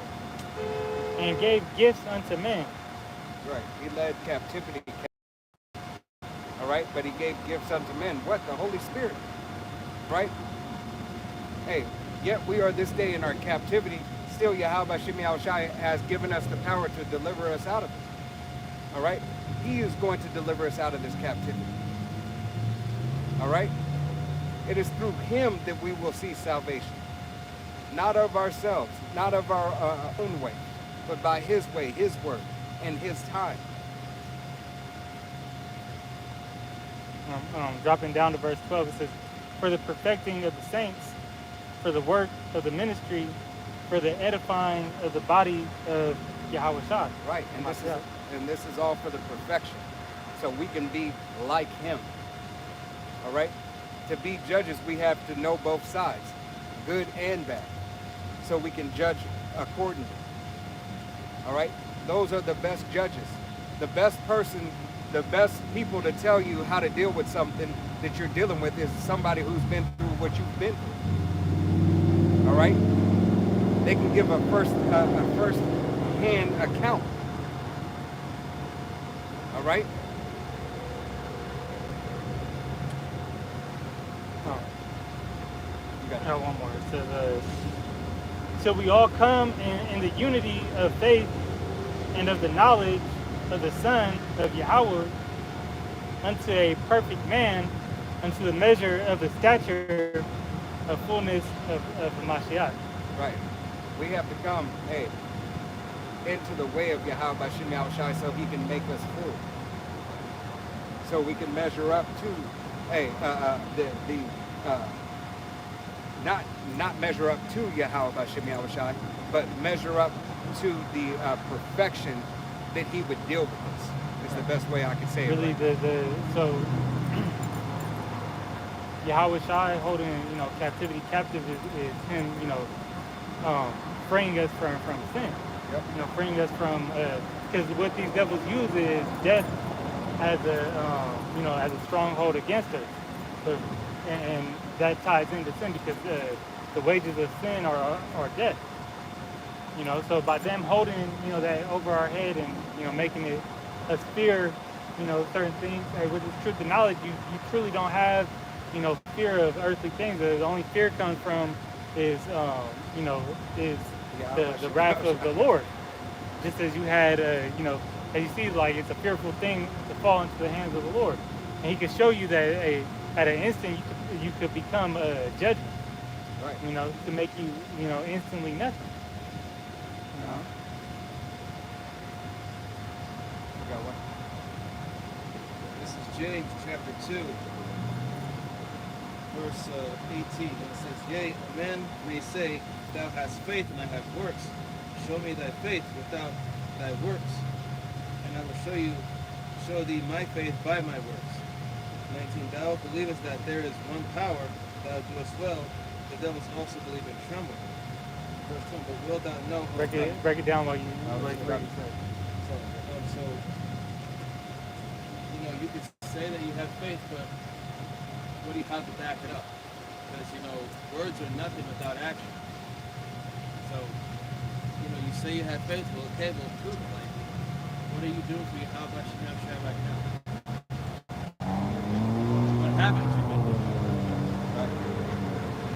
and gave gifts unto men." Right. He led captivity captive. All right? But he gave gifts unto men. What? The Holy Spirit. Right? Hey, yet we are this day in our captivity. Still, Yahweh Bashem Yahushai has given us the power to deliver us out of it. All right? He is going to deliver us out of this captivity. All right? It is through him that we will see salvation. Not of ourselves, not of our own way, but by his way, his word, and his time. Dropping down to verse 12, it says, "For the perfecting of the saints, for the work of the ministry, for the edifying of the body of Yahweh Shai." Right, and this is all for the perfection, so we can be like him. All right? To be judges, we have to know both sides, good and bad, so we can judge accordingly. All right? Those are the best judges. The best person, the best people to tell you how to deal with something that you're dealing with is somebody who's been through what you've been through. All right? They can give a first-hand account. All right? Oh, one more. It says, "Till we all come in the unity of faith and of the knowledge of the Son of Yahweh, unto a perfect man, unto the measure of the stature of fullness of the Mashiach." Right. We have to come, into the way of Yahweh Bashem Yahushai so he can make us full. So we can measure up to, not measure up to Yahweh Bashem Yahushai, but measure up to the perfection that he would deal with us. Is the best way I could say really it. Right? So Yahweh Shai holding captivity captive is him freeing us from sin. Yep. Freeing us from because what these devils use is death as a stronghold against us. So, and that ties into sin because the wages of sin are death. So by them holding that over our head and making it us fear certain things, with the truth and knowledge, you truly don't have fear of earthly things. The only fear comes from is the wrath of the Lord. Just as you had as you see, like, it's a fearful thing to fall into the hands of the Lord, and he can show you that at an instant you could become a judgment. Right. To make you instantly nothing. This is James chapter 2, verse 18. And it says, "Yea, a man may say, Thou hast faith, and I have works. Show me thy faith without thy works, and I will show thee my faith by my works." 19. "Thou believest that there is one power, thou doest well. The devils also believe and tremble. verse 10, but wilt thou know, O Break God. it down while you Right. read it. So, you could say that you have faith, but what do you have to back it up? Because, words are nothing without action. So, you say you have faith, well, okay, well, prove it. Like, what are you doing for your how about you have share right now? What haven't you been doing? Right.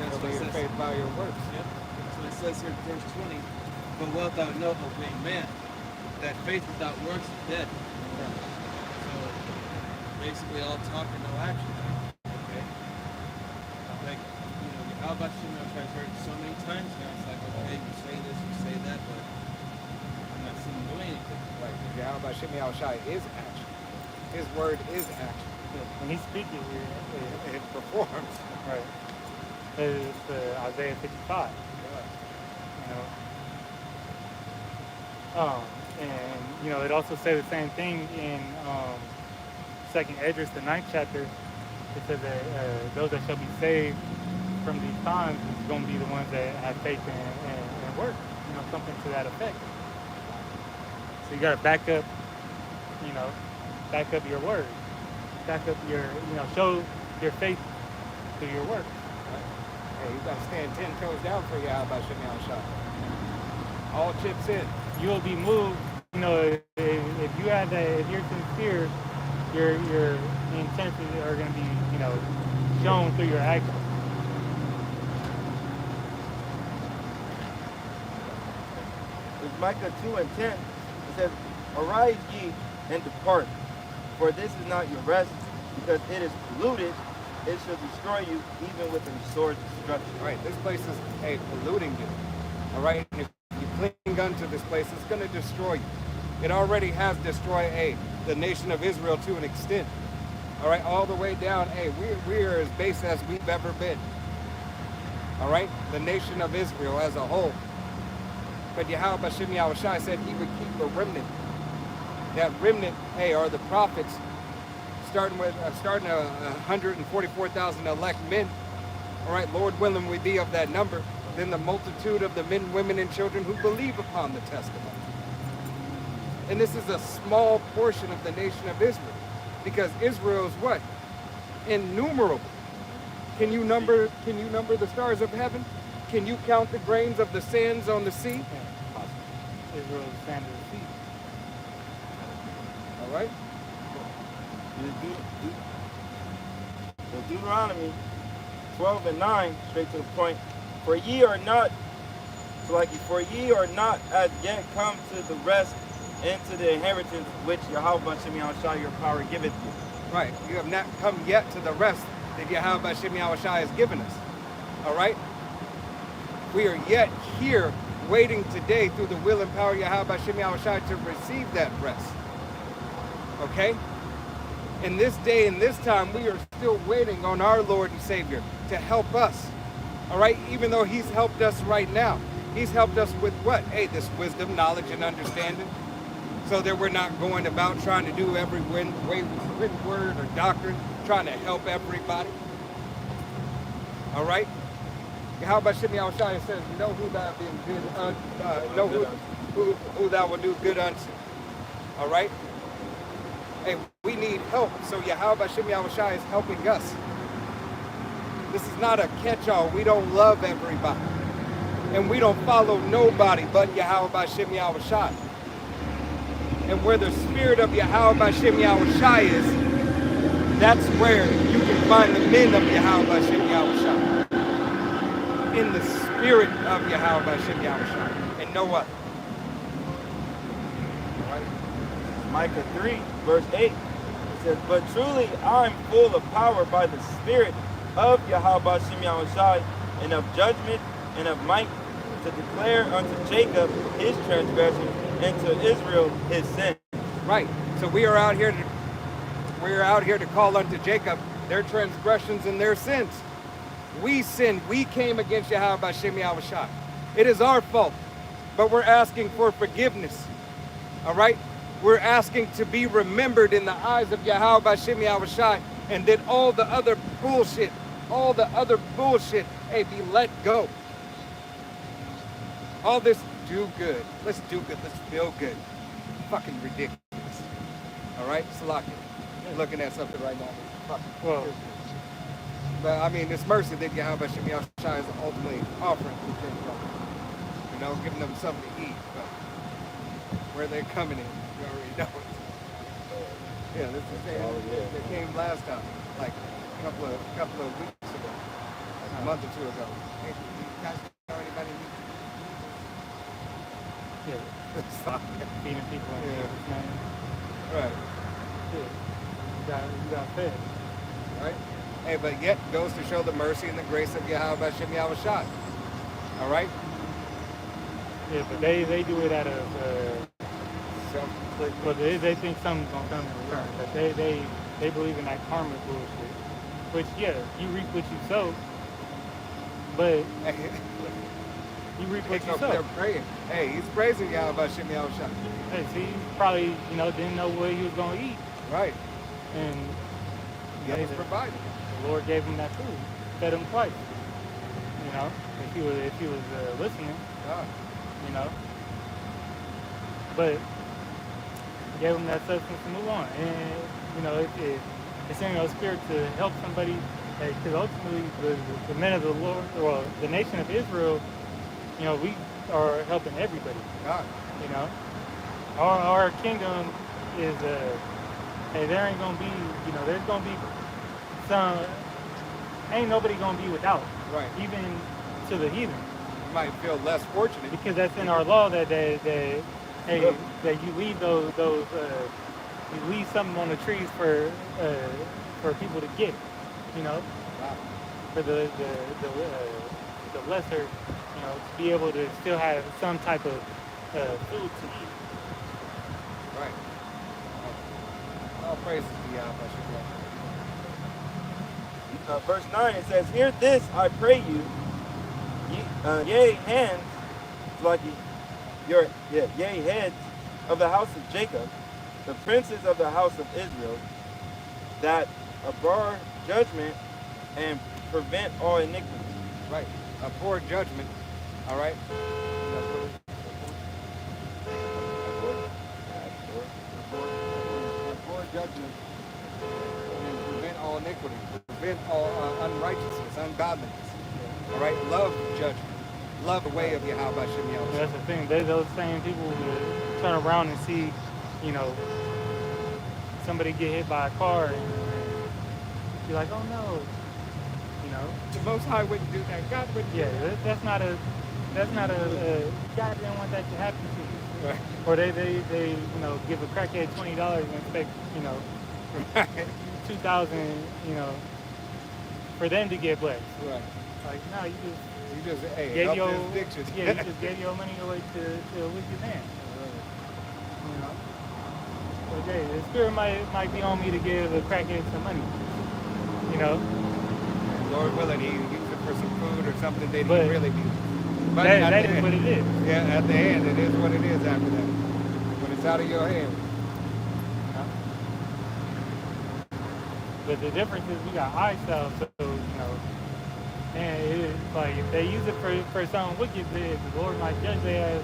That's Show what it your says. faith by your works. Yep. So it says here in verse 20, but wilt thou know, O vain man, that faith without works is dead. So basically all talk and no action. Okay? Like, how about I've heard so many times now, it's like, okay, you say this, you say that, but I'm not seeing you do anything. Right. Yahweh Shem Yahushai is action. His word is action. When he's speaking here, It performs. right? It's Isaiah 55. And it also says the same thing in Second Esdras, the 9th chapter. It says that those that shall be saved from these times is going to be the ones that have faith and work. Something to that effect. So you got to back up your word, back up your, show your faith through your work. Hey, you got to stand 10 toes down for Yahweh Shem Yahushai. All chips in. You will be moved. If you have that, if you're sincere, your intentions are going to be, shown through your actions. With Micah 2 and 10, it says, arise ye and depart, for this is not your rest, because it is polluted, it shall destroy you even with a sword destruction. All right, this place is, polluting you. All right, and if you cling unto this place, it's going to destroy you. It already has destroyed, the nation of Israel to an extent. All right, all the way down, we are as base as we've ever been. All right, the nation of Israel as a whole. But Yahweh Shem Yahushai said he would keep a remnant. That remnant, are the prophets, starting at 144,000 elect men. All right, Lord willing, we be of that number. Then the multitude of the men, women, and children who believe upon the testimony. And this is a small portion of the nation of Israel, because Israel is what? Innumerable. Can you number the stars of heaven? Can you count the grains of the sands on the sea? Israel is the sand of the sea. All right. Deuteronomy 12 and 9, straight to the point. For ye are not as yet come to the rest and to the inheritance which Yahweh Shem Yahushai your power giveth you. Right. You have not come yet to the rest that Yahweh Shem Yahushai has given us. All right. We are yet here waiting today through the will and power of Yahweh Shem Yahushai to receive that rest. Okay? In this day and this time, we are still waiting on our Lord and Savior to help us. All right? Even though he's helped us right now. He's helped us with what? This wisdom, knowledge, and understanding. So that we're not going about trying to do every word or doctrine, trying to help everybody. All right? How about Shem Yahushai says, know who thou being good, know who thou will do good unto. All right? We need help, so Yahweh Shem Yahushai is helping us. This is not a catch-all. We don't love everybody. And we don't follow nobody but Yahweh Shem Yahushai. And where the spirit of Yahweh Shem Yahushai is, that's where you can find the men of Yahweh Shem Yahushai. In the spirit of Yahweh Shem Yahushai, and no other. Right? Micah 3, verse 8, it says, but truly I am full of power by the spirit of Yahweh Shem Yahushai, and of judgment and of might, to declare unto Jacob his transgression, and to Israel his sin. Right. So we are out here to call unto Jacob their transgressions and their sins. We sinned. We came against Yahweh Shem Yahushai. It is our fault, but we're asking for forgiveness. All right? We're asking to be remembered in the eyes of Yahweh Shem Yahushai, and that all the other bullshit, be let go. All this do good. Let's do good. Let's feel good. Fucking ridiculous. All right, Salaki. Looking at something right now. Fucking Well, but I mean, this mercy that Yahweh Shem Yahushua is ultimately offering to them, you know, giving them something to eat. But where they're coming in, you already know it. Yeah, this is they came last time, like a couple of weeks ago, like a month or two ago. Hey, you guys know anybody need yeah, feeding people in Yeah. Jesus' name. Right, Yeah, you got fed. right? Hey, but yet goes to show the mercy and the grace of Yahweh Shem Yahushua. All right? Yeah, but they do it out of, well, they think something's going to come in return. But they believe in that karma bullshit. Which, yeah, you reap what you sow, but you reap what He's you up there sow. praying. Hey, he's praising Yahweh Shem Yahushua. Hey, see, he probably, didn't know what he was going to eat. Right. And He was provided. the Lord gave him that food, fed him twice. If he was listening, God. but gave him that substance to move on. And it's in your spirit to help somebody, because ultimately the men of the Lord, well, the nation of Israel, we are helping everybody. God. Our kingdom is hey, there ain't gonna be, there's gonna be some, ain't nobody gonna be without. Right. Even to the heathen. You might feel less fortunate. Because that's in our law that hey, that you leave you leave something on the trees for people to get, Wow. for the lesser, to be able to still have some type of food to eat. Right. All praises to Yahweh. Verse 9, it says, "Hear this, I pray you, yea, hands, like yea, heads of the house of Jacob, the princes of the house of Israel, that abhor judgment and prevent all iniquity." Right. A poor judgment. All right. Poor judgment and prevent all iniquity, prevent all unrighteousness, ungodliness. All right. Love judgment. Love the way of Yahweh Shem Yahushua. That's the thing. Those same people who turn around and see, somebody get hit by a car and be like, oh no, The Most High wouldn't do that. God wouldn't do yeah, that. that's not a God didn't want that to happen to you. Right. Or they give a crackhead $20 and expect, Right. 2,000, for them to get blessed. Right. Like, no, you just Hey, gave help your his addictions. you just gave your money away to a wicked man. Okay, the spirit might be on me to give a crackhead some money. Lord willing, he use it for some food or something that But he really needs. But that is what it is. Yeah, at the end, it is what it is after that. When it's out of your hand. But the difference is we got eye salve, so and it's like if they use it for something wicked, the Lord might judge they as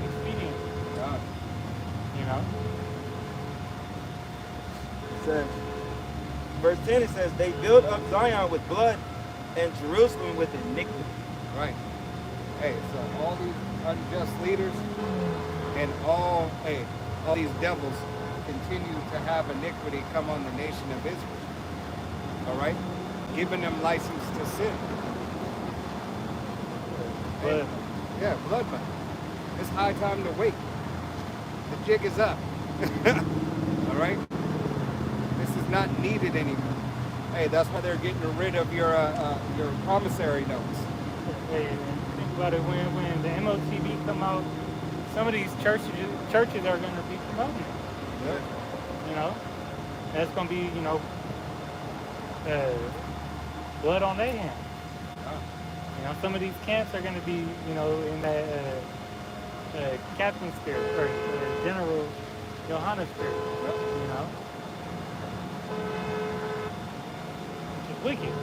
expedient. God. It says, verse 10, it says, "They build up Zion with blood and Jerusalem with iniquity." Right. Hey, so all these unjust leaders and all these devils continue to have iniquity come on the nation of Israel. All right? Giving them license to sin. But Yeah, blood money. It's high time to wake. The jig is up. All right? This is not needed anymore. Hey, that's why they're getting rid of your promissory notes. hey, think about it, when the MOTV come out, some of these churches are going to be promoting it. Yeah. That's going to be, blood on their hands. Some of these camps are going to be, in that captain spirit or General Johanna spirit. Which is wicked.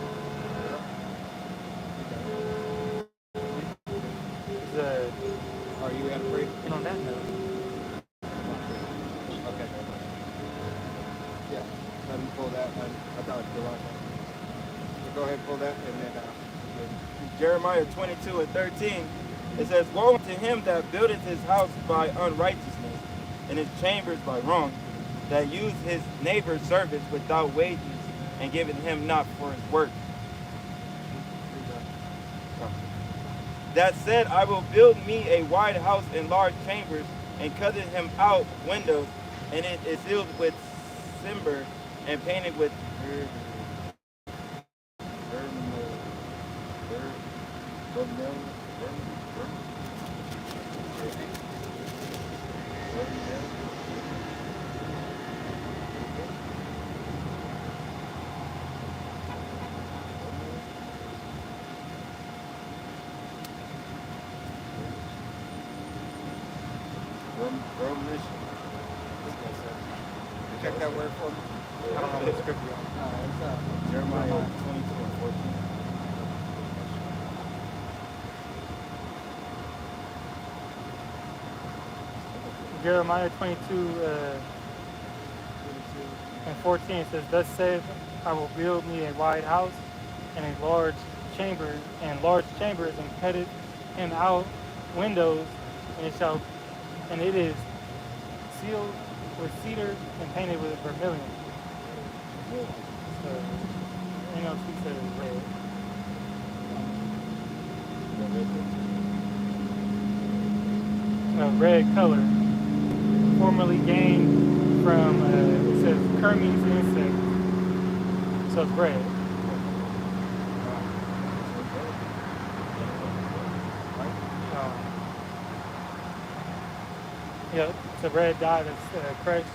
pull that. I thought you watched that. So go ahead and pull that, and then Jeremiah 22:13, it says, Woe unto him that buildeth his house by unrighteousness, and his chambers by wrong, that used his neighbor's servants without wages, and giveth him not for his work. That said, I will build me a wide house and large chambers, and cutteth him out windows, and it is sealed with timber, and painted with check that word for me. I don't know what scripture you're on. It's Jeremiah 22:14. Jeremiah 22 and 14 says, Thus saith, I will build me a wide house and a large chamber, and large chambers, and cut it him out windows, and it is sealed with cedar and painted with vermilion. So NLT says red. A red color, formerly gained from, it says Kermes insect, so it's red. Yeah, it's a red dye that's crushed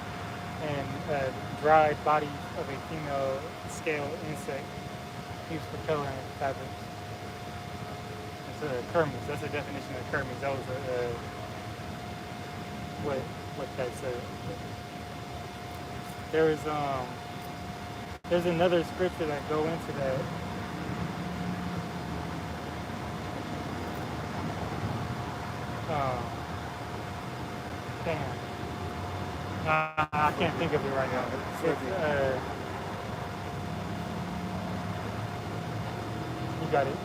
and dried body of a female scale insect used for coloring fabrics. It's a Kermes. That's the definition of Kermes. That was what that said. There's another scripture that go into that. Damn. I can't think of it right now. You got it.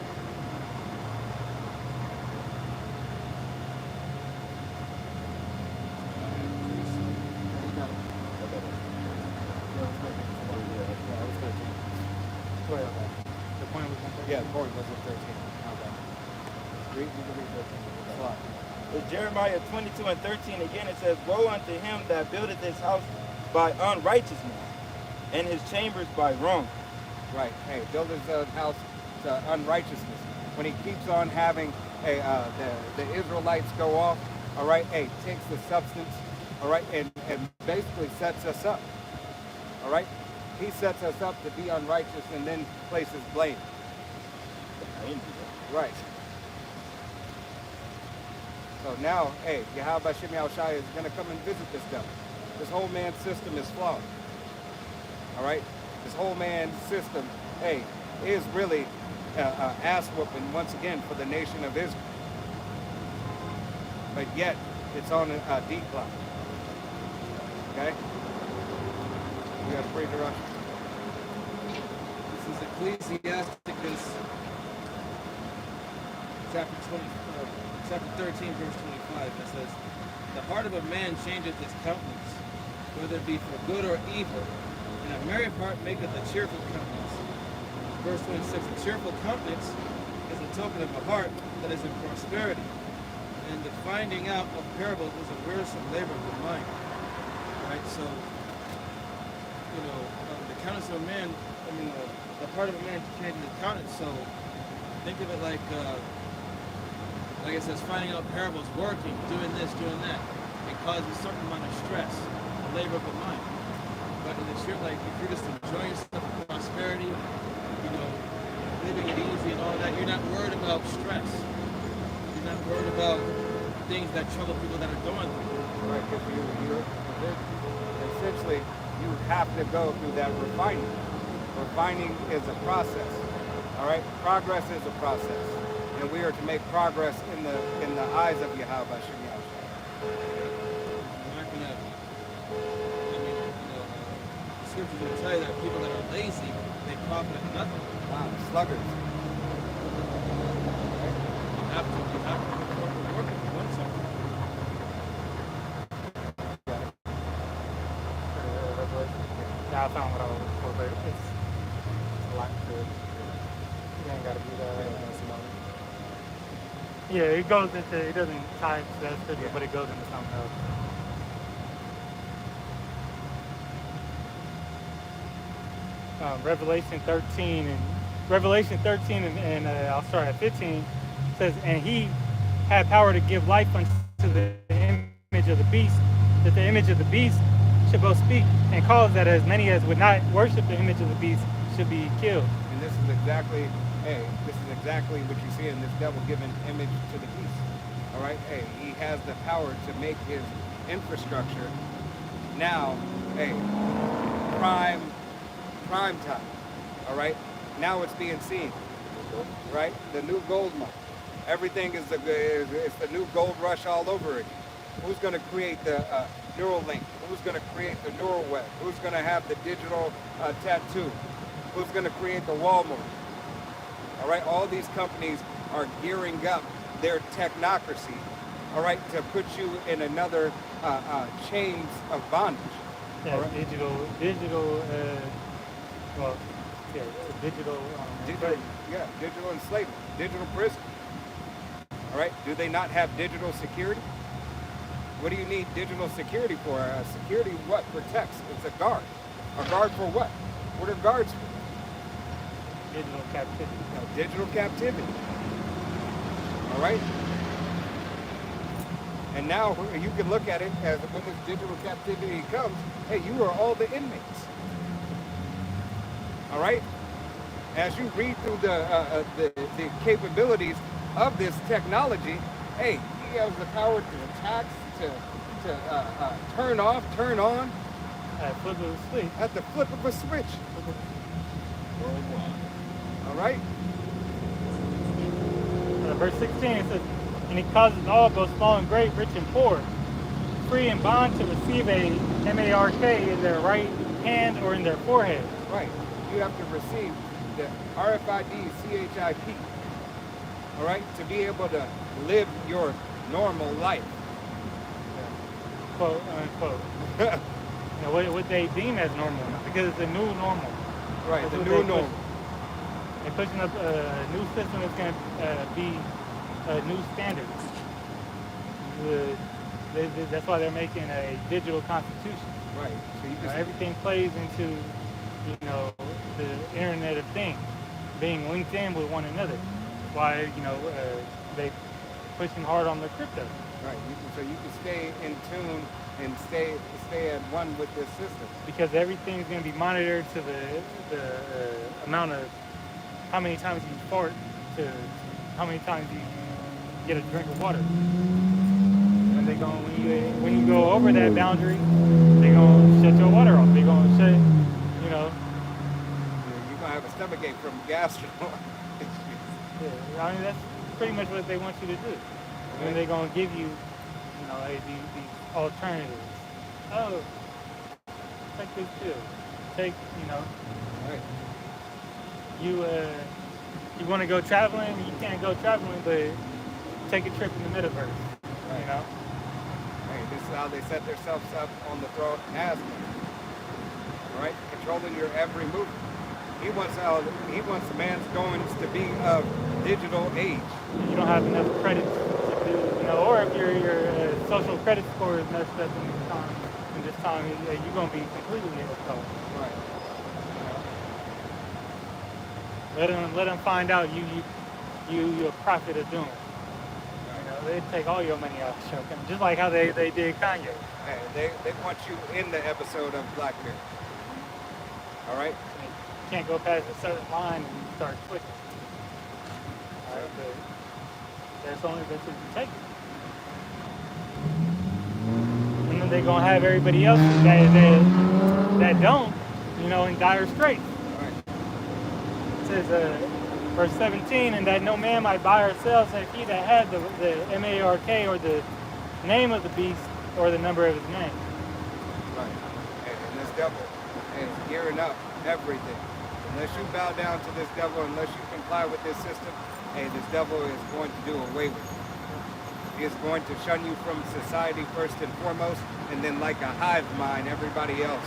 The point was on 13. Yeah, the point was on 13. You can read 13. Slide. With Jeremiah 22:13 again, it says, Woe unto him that buildeth his house by unrighteousness, and his chambers by wrong. Right. Hey, build his house to unrighteousness. When he keeps on having the Israelites go off, all right, hey, takes the substance, all right, and basically sets us up. All right? He sets us up to be unrighteous and then places blame. Right. So now, hey, Yahweh Shem Yahushai is going to come and visit this devil. This whole man's system is flawed. All right? This whole man's system, hey, is really ass whooping once again for the nation of Israel. But yet, it's on a decline. Okay? We have to read the Russian. This is Ecclesiasticus chapter 13, verse 25. It says, The heart of a man changeth his countenance, whether it be for good or evil, and a merry heart maketh a cheerful countenance. Verse 26, a cheerful countenance is a token of a heart that is in prosperity, and the finding out of parables is a wearisome labor of the mind. Right, so, the countenance of a man, the heart of a man changes his countenance, so think of it like it says, finding out parables, working, doing this, doing that. It causes a certain amount of stress, a labor of the mind. But in this year, like, if you're just enjoying yourself, prosperity, living it easy and all that, you're not worried about stress. You're not worried about things that trouble people that are going through. Right, because essentially, you have to go through that refining. Refining is a process. All right, progress is a process, and we are to make progress in the eyes of Yahweh Shem Yahushua. We're not gonna, scriptures will tell you that people that are lazy, they profit nothing. Wow, sluggards. You have to put forth the work if you want something. Yeah, I found what I was looking for, but it's a lot to it. You ain't got to be that. Yeah, it goes into, it doesn't tie to that scripture, but it goes into something else. Revelation 13 and I'll start at 15 says, and he had power to give life unto the image of the beast, that the image of the beast should both speak and cause that as many as would not worship the image of the beast should be killed. And this is exactly what you see in this devil-given image to the beast. All right, hey, he has the power to make his infrastructure now, hey, prime time. All right, now it's being seen. Right, the new gold mine. Everything is it's the new gold rush all over again. Who's going to create the neural link? Who's going to create the neural web? Who's going to have the digital tattoo? Who's going to create the Walmart? All right, all these companies are gearing up their technocracy, all right, to put you in another chains of bondage. Yeah, right? digital, well, yeah, digital. Digital enslavement, digital prison. All right, do they not have digital security? What do you need digital security for? Security what protects? It's a guard. A guard for what? What are guards for? Digital captivity. Digital captivity. All right? And now you can look at it as when this digital captivity comes, hey, you are all the inmates. All right? As you read through the capabilities of this technology, hey, he has the power to tax, to turn off, turn on. At flip of a switch. At the flip of a switch. All right? Verse 16, it says, and he causes all, both small and great, rich and poor, free and bond, to receive a MARK in their right hand or in their forehead. Right. You have to receive the RFID CHIP. All right? To be able to live your normal life. Quote, unquote. What they deem as normal, because it's a new normal. Right, That's the what new normal. They're pushing up a new system that's going to be new standards. That's why they're making a digital constitution. Right. So you just, everything plays into, the Internet of Things, being linked in with one another. Why, they pushing hard on the crypto. Right. So you can stay in tune and stay at one with this system. Because everything's going to be monitored to the amount of how many times you fart to how many times you get a drink of water. And they going when you go over that boundary, they're gonna shut your water off. They're gonna shut, You're gonna have a stomachache from gastro. Yeah, I mean that's pretty much what they want you to do. And then they're gonna give you, these alternatives. Oh, take this pill. Take, Right. You want to go traveling, you can't go traveling, but take a trip in the metaverse. Right. Right. This is how they set themselves up on the throne as men. All right, controlling your every movement. He wants the man's goings to be of digital age. You don't have enough credits to do, or if your social credit score is messed up in this time, you're gonna be completely in the trouble. Right. Let them find out you a prophet of doom. They take all your money out of the show, just like how they did Kanye. Hey, they want you in the episode of Black Mirror. All right. You can't go past a certain line and you start clicking. All right, but that's only the you take it. And then they're gonna have everybody else that don't, in dire straits. It says, verse 17, and that no man might buy or sell, save he that had the MARK or the name of the beast or the number of his name. Right. And this devil, and it's gearing up everything. Unless you bow down to this devil, unless you comply with this system, hey, this devil is going to do away with you. He is going to shun you from society first and foremost, and then like a hive mind, everybody else.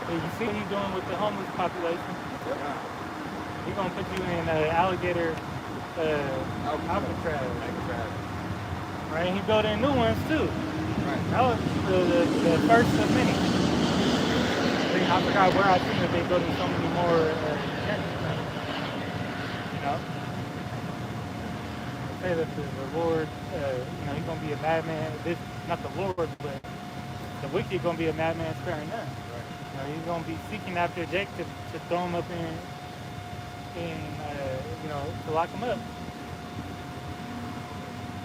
Hey, you see what he's doing with the homeless population? Yeah. He's gonna put you in alligator Alcatraz. Right? And he building new ones too. Right. That was the first of many. I forgot where I seen that they building so many more you know. They say that the Lord, he's gonna be a madman. Not the Lord, but the wicked gonna be a madman sparing none. Right. He's gonna be seeking after Jake to throw him up to lock him up.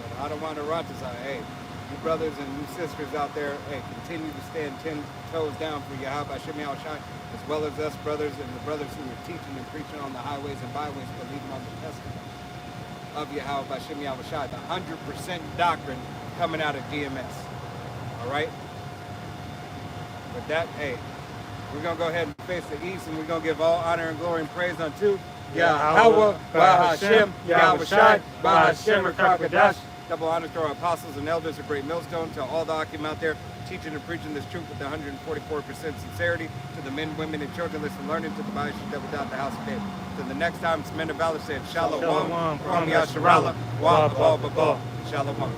But I don't want to Ratazai. Hey, you brothers and you sisters out there, hey, continue to stand 10 toes down for Yahweh Hashem Yahushai, as well as us brothers and the brothers who are teaching and preaching on the highways and byways, believing on the testimony of Yahweh Hashem Yahushai, the 100% doctrine coming out of DMS. All right? With that, hey, we're going to go ahead and face the east, and we're going to give all honor and glory and praise unto Yahweh, Bahashem, Yahushai, Bahashem, Rakakadash. Double honors to our apostles and elders of Great Millstone, to all the Akim out there teaching and preaching this truth with 144% sincerity, to the men, women, and children listening, learning, to the Baha'i double doubt the house of David. To the next time, it's Men of Valor said, Shalom, From Yasharala, Wa Ba Ba Ba, Shalom.